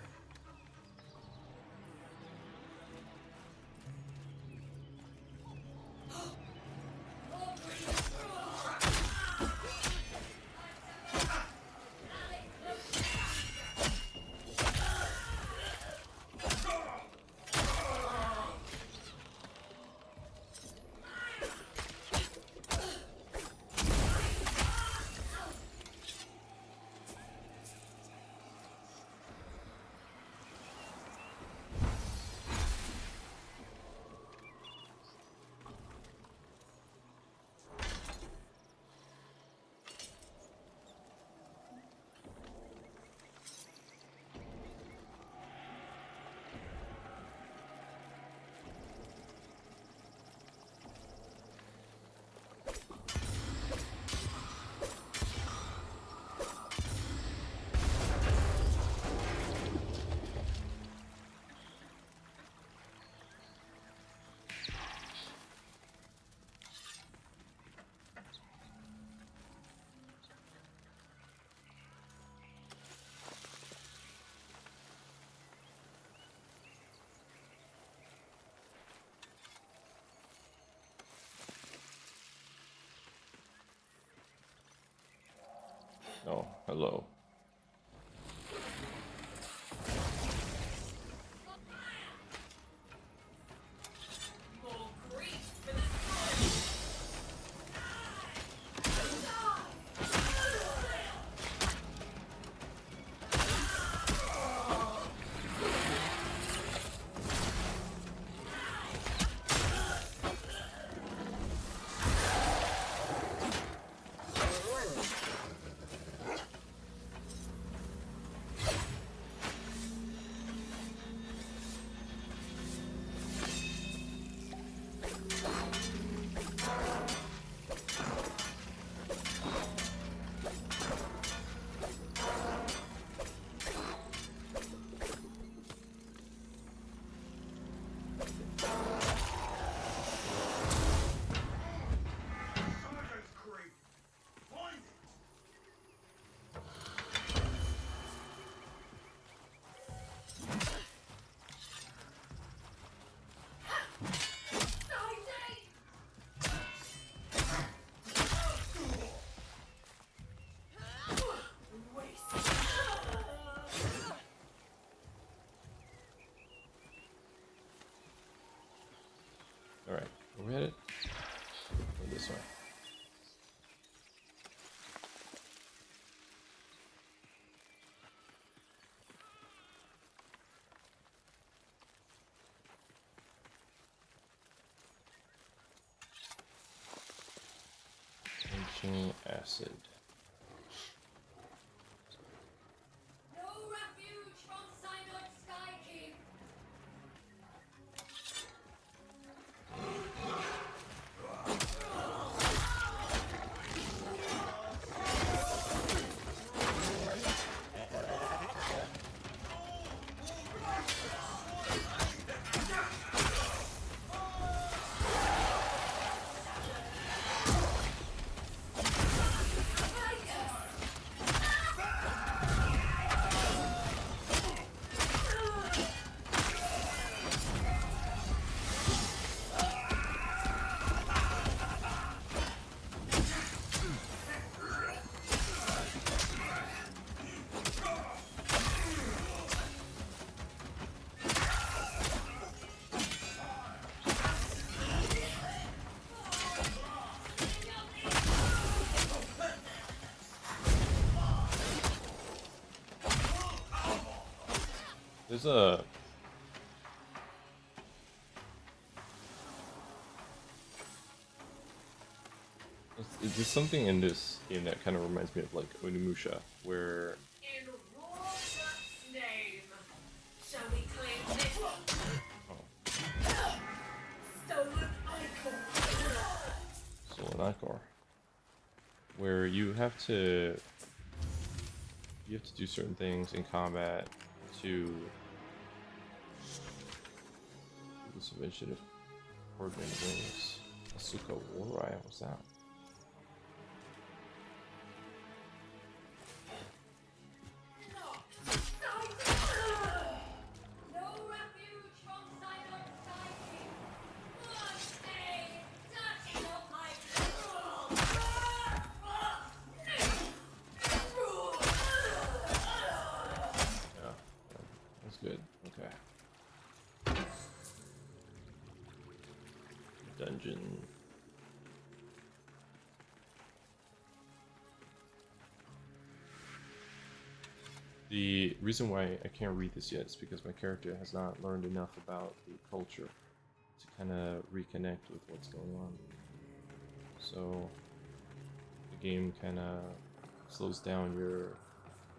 Oh, hello. Sergeant's Creek! Find it! Alright, are we headed? Or this way? Quenching acid. No refuge from Synods! There's a there's something in this game that kind of reminds me of like Onimusha, where In Roar's name, shall we claim this stolen icon? Stolen Ichor, where you have to do certain things in combat to do this invention of coordinated wings. Asuka Warai, what's that? No refuge from sight of society. One day, touching of my Yeah, that's good. Okay. Dungeon. The reason why I can't read this yet is because my character has not learned enough about the culture to kind of reconnect with what's going on. So the game kind of slows down your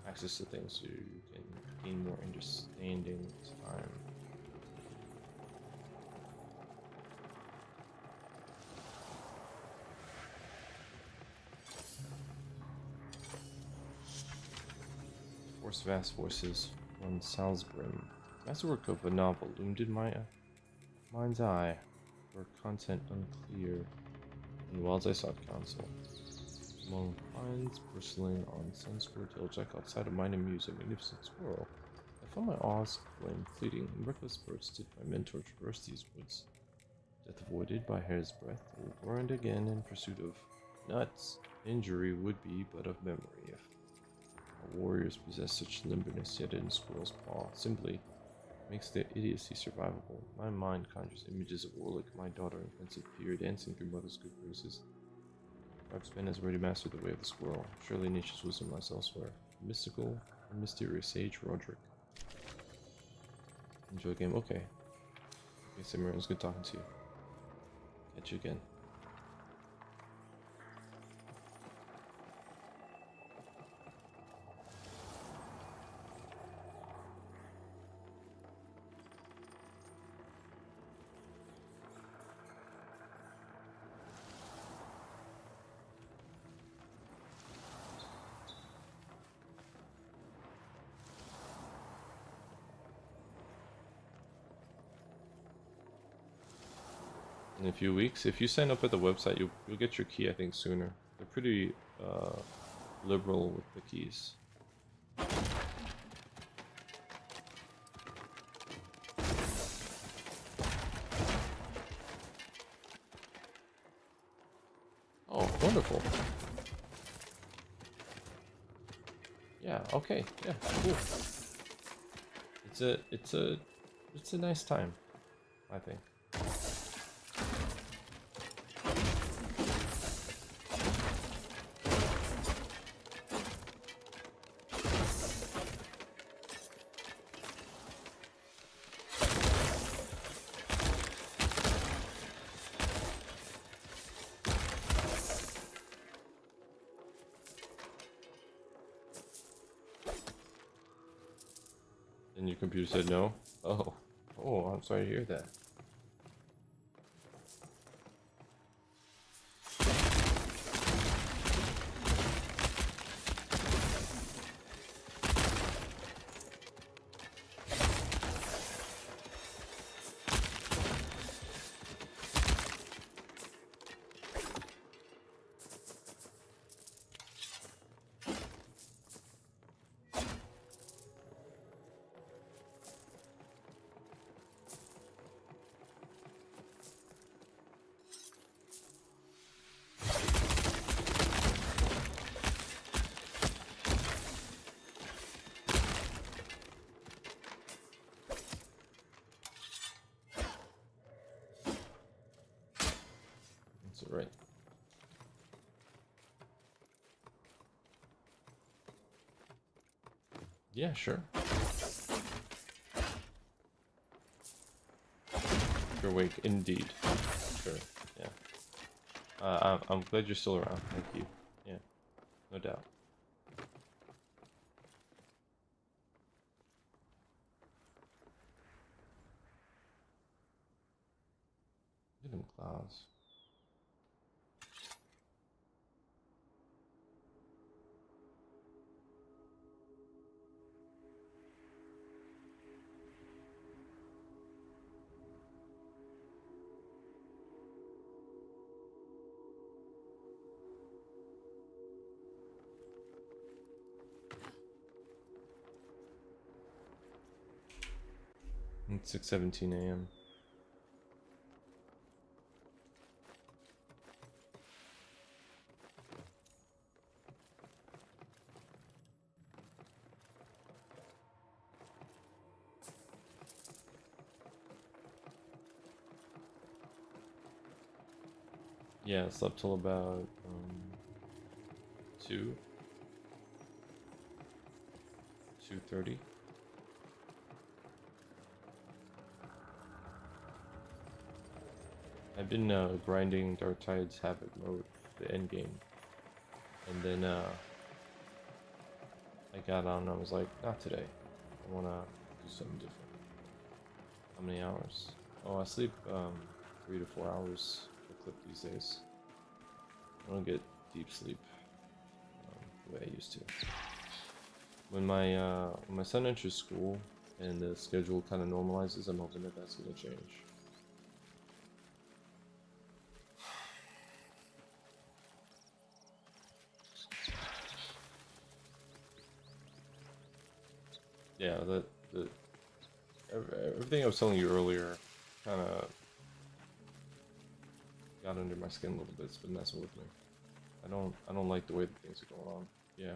access to things so you can gain more understanding with time. Force vast forces on Soulframe. Masterwork of a novel loomed in my mind's eye, where content unclear, and whilst I sought counsel. Among pines bristling on sun-scored hills, I caught sight of mine and muse a magnificent squirrel. I found my awe's flame fleeting, in reckless bursts did my mentor traverse these woods. Death avoided by hair's breadth, over and again in pursuit of nuts. Injury would be but of memory if warriors possess such limberness, yet in squirrel's paw simply makes their idiocy survivable. My mind conjures images of Warlick, my daughter, in pensive fear, dancing through mother's good graces. Perhaps Ben has already mastered the way of the squirrel. Surely nature's wisdom lies elsewhere. Mystical and mysterious sage Roderick. Enjoy the game. Okay. Okay, Samira, it was good talking to you. Catch you again. In a few weeks. If you sign up at the website, you'll get your key, I think, sooner. They're pretty liberal with the keys. Oh, wonderful. Yeah, okay. Yeah, cool. It's a nice time, I think. And your computer said no? Oh. Oh, I'm sorry to hear that. That's it, right? Yeah, sure. You're awake, indeed. Sure, yeah. I'm glad you're still around. Thank you. Yeah, no doubt. Look at them clouds. It's 6:17 a.m. Yeah, I slept till about 2:30. I've been grinding Dark Tide's Havoc mode, the end game, and then I got on and I was like, not today. I want to do something different. How many hours? Oh, I sleep 3 to 4 hours per clip these days. I don't get deep sleep the way I used to. When my son enters school and the schedule kind of normalizes, I'm hoping that that's going to change. Yeah, everything I was telling you earlier kind of got under my skin a little bit. It's been messing with me. I don't like the way that things are going on. Yeah.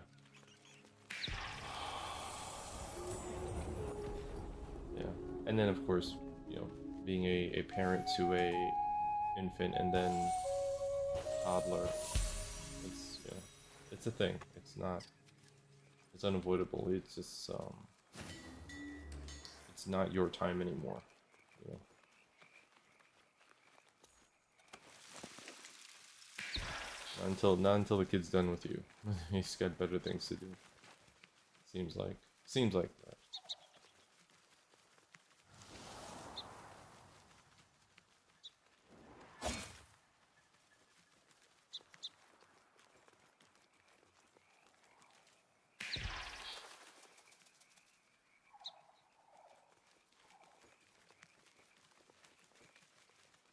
Yeah. And then of course, you know, being a parent to a infant and then toddler, it's, you know, it's a thing. It's unavoidable. It's just it's not your time anymore, you know. Not until the kid's done with you. He's got better things to do. Seems like that.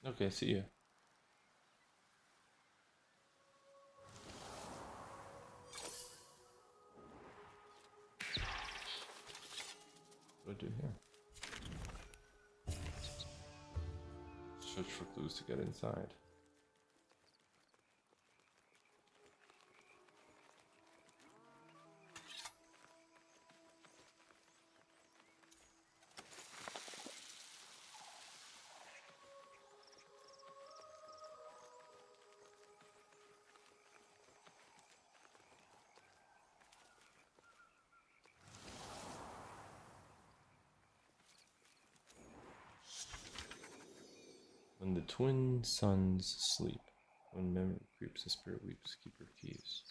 Okay, see ya. What do I do here? Search for clues to get inside. When the twin suns sleep, when memory creeps, the spirit weeps, keep your keys.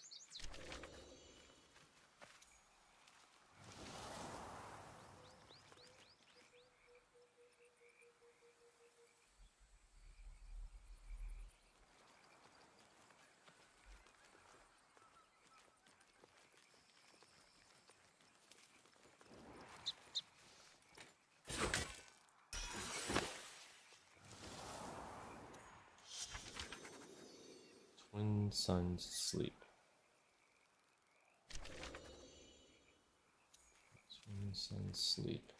Twin suns sleep. Twin suns sleep.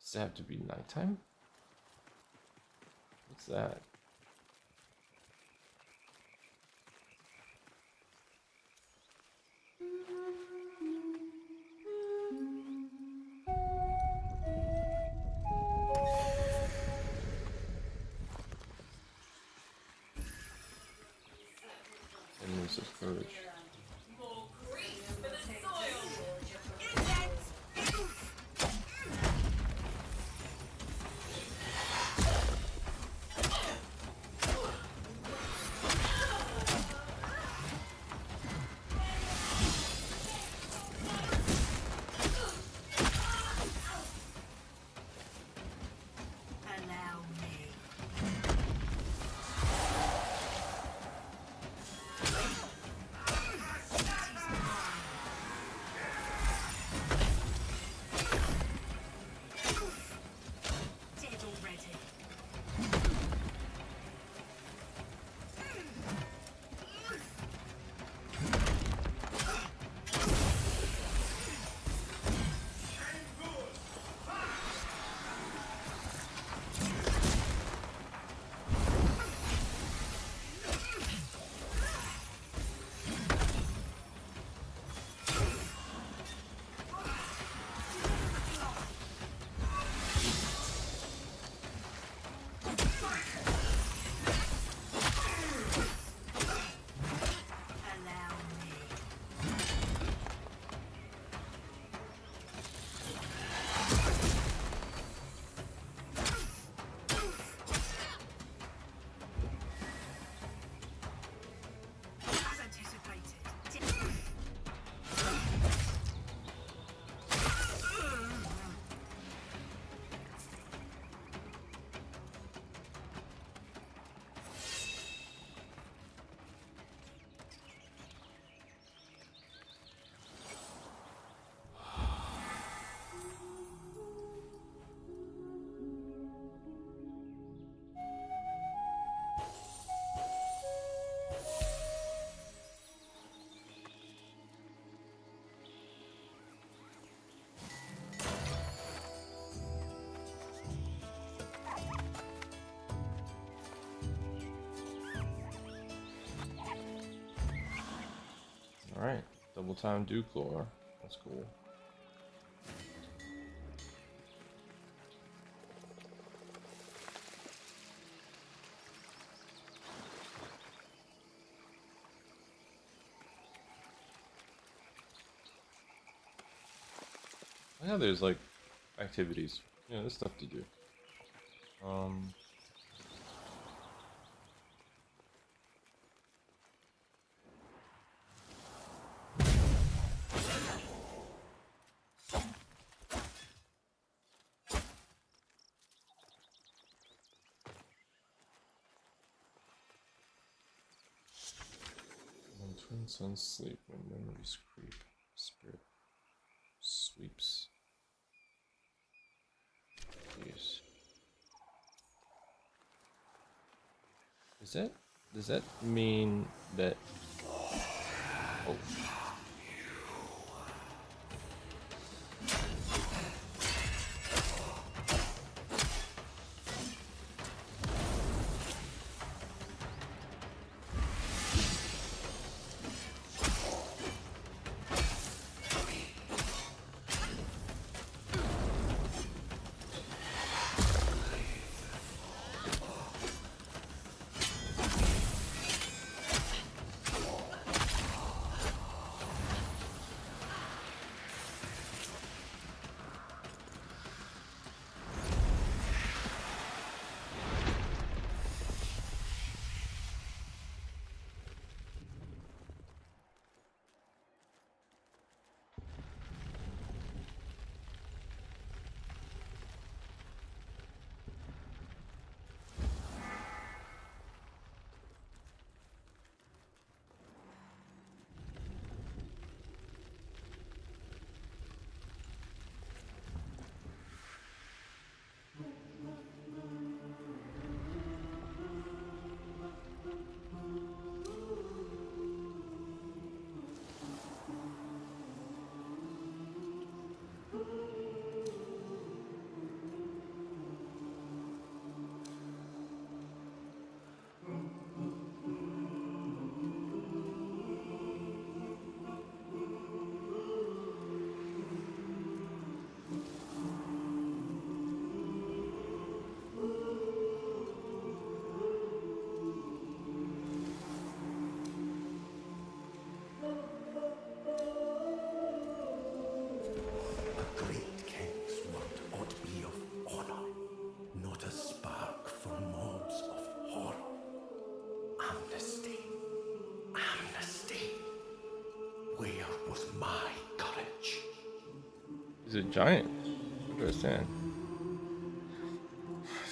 Does it have to be nighttime? What's that? courage. More grease for the soil. Allow me. Dead already. Allow me. As anticipated. Alright, double time Duclor. That's cool. Yeah, there's like activities. Yeah, there's stuff to do. When twin sons sleep, when memories creep, spirit sweeps. Jeez. Does that mean that? Oh. was my courage. He's a giant. Understand.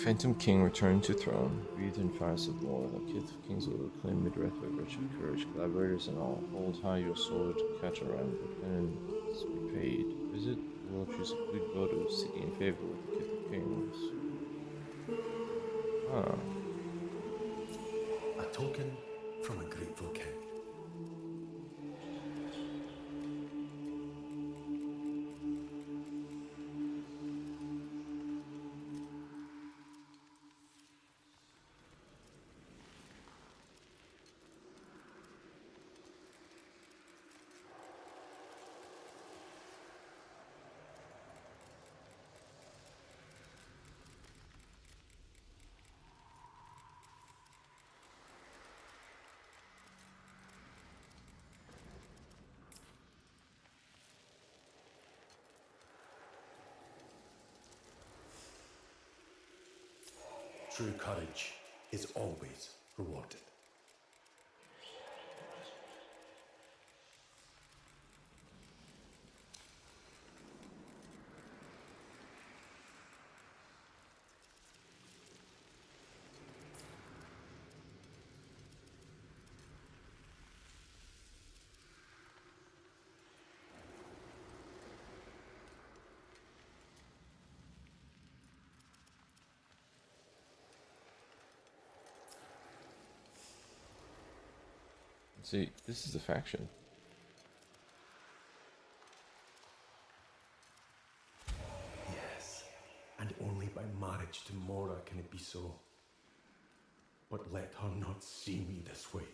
Phantom King returned to throne, breathed in fires of war. The kith of kings will reclaim mid-wrath by virtue of courage. Collaborators and all, hold high your sword, catch a rhyme, repentance be paid. Visit the world, choose a complete votive, seeking favor with the kith of kings. Ah, A token from a grateful king. True courage is always rewarded. see, this is the faction. Yes, and only by marriage to Mora can it be so. But let her not see me this way.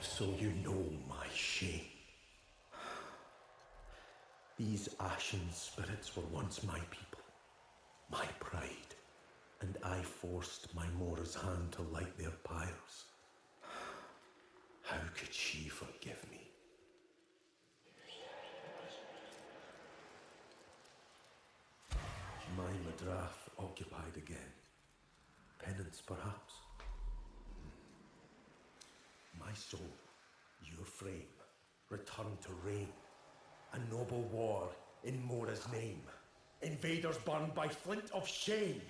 So you know my shame. These ashen spirits were once my people, my pride, and I forced my Mora's hand to light their pyres. How could she forgive me? My Madrath occupied again. Penance, perhaps? My soul, your frame, returned to reign. A noble war in Mora's name. Invaders burned by flint of shame.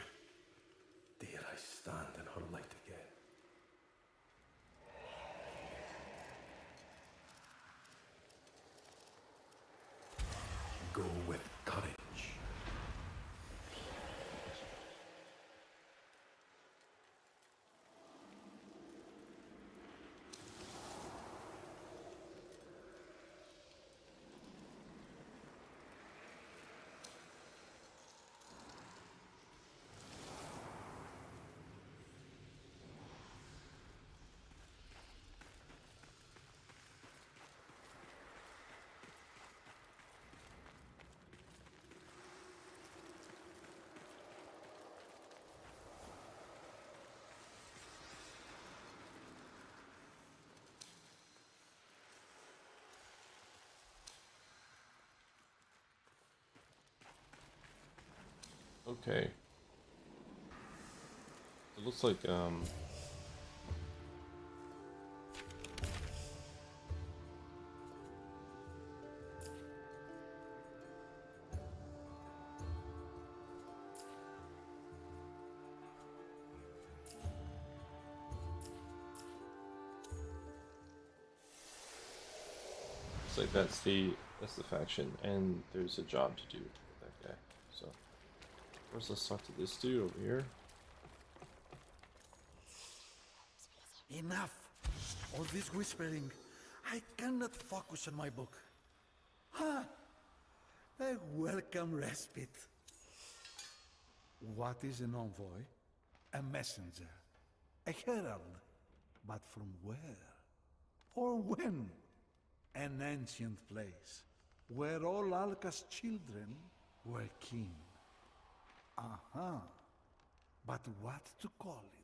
Dare I stand in her light again? Go with courage. Okay. It looks like that's the faction, and there's a job to do with that guy. So first, let's talk to this dude over here. Enough! All this whispering. I cannot focus on my book. Ha! A welcome respite. What is an envoy? A messenger. A herald. But from where? Or when? An ancient place, where all Alka's children were king. Aha! But what to call it?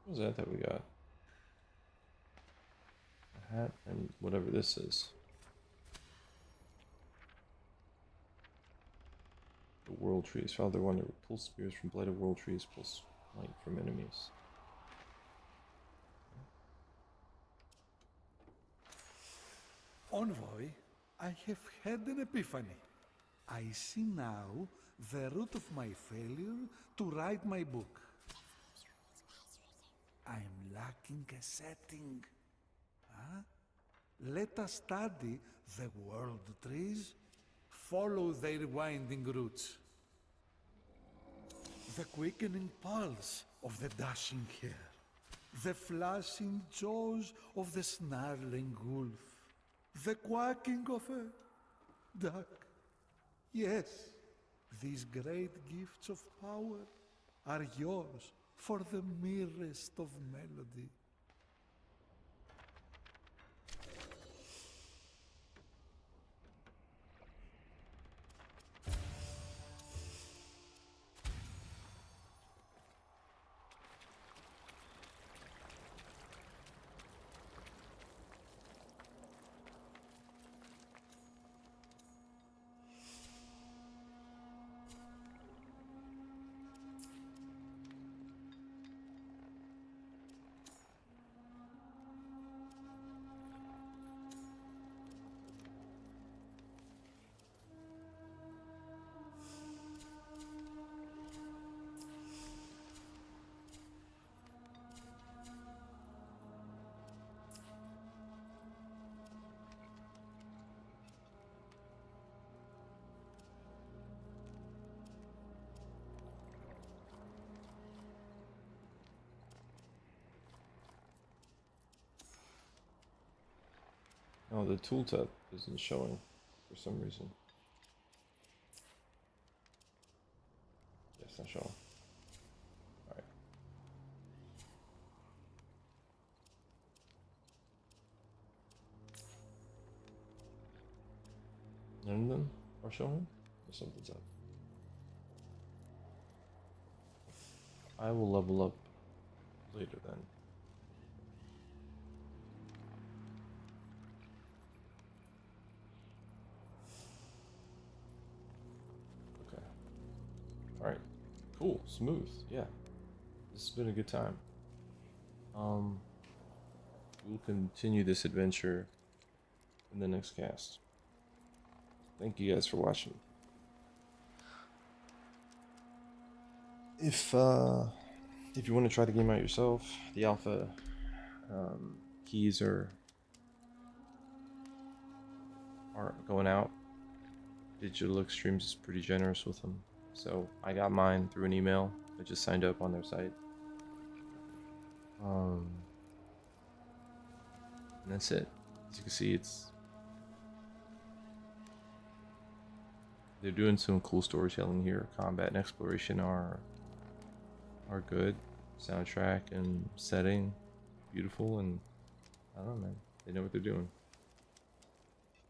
What was that we got? A hat and whatever this is. world trees. Father Wonder pulls spears from blighted world trees, pulls light from enemies. Envoy, I have had an epiphany. I see now the root of my failure to write my book. I'm lacking a setting. Huh? Let us study the world trees, follow their winding roots. The quickening pulse of the dashing hare, the flashing jaws of the snarling wolf, the quacking of a duck. Yes, these great gifts of power are yours for the merest of melody. Oh, the tooltip isn't showing for some reason. Yes, not showing. Alright. None of them are showing? Or something's up. I will level up later then. Okay. Alright. Cool. Smooth. Yeah. This has been a good time. We'll continue this adventure in the next cast. Thank you guys for watching. If you want to try the game out yourself, the alpha keys are going out. Digital Extremes is pretty generous with them, so I got mine through an email. I just signed up on their site. And that's it. As you can see, they're doing some cool storytelling here. Combat and exploration are good. Soundtrack and setting, beautiful, and I don't know, man. They know what they're doing.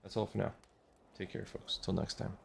That's all for now. Take care, folks. Till next time.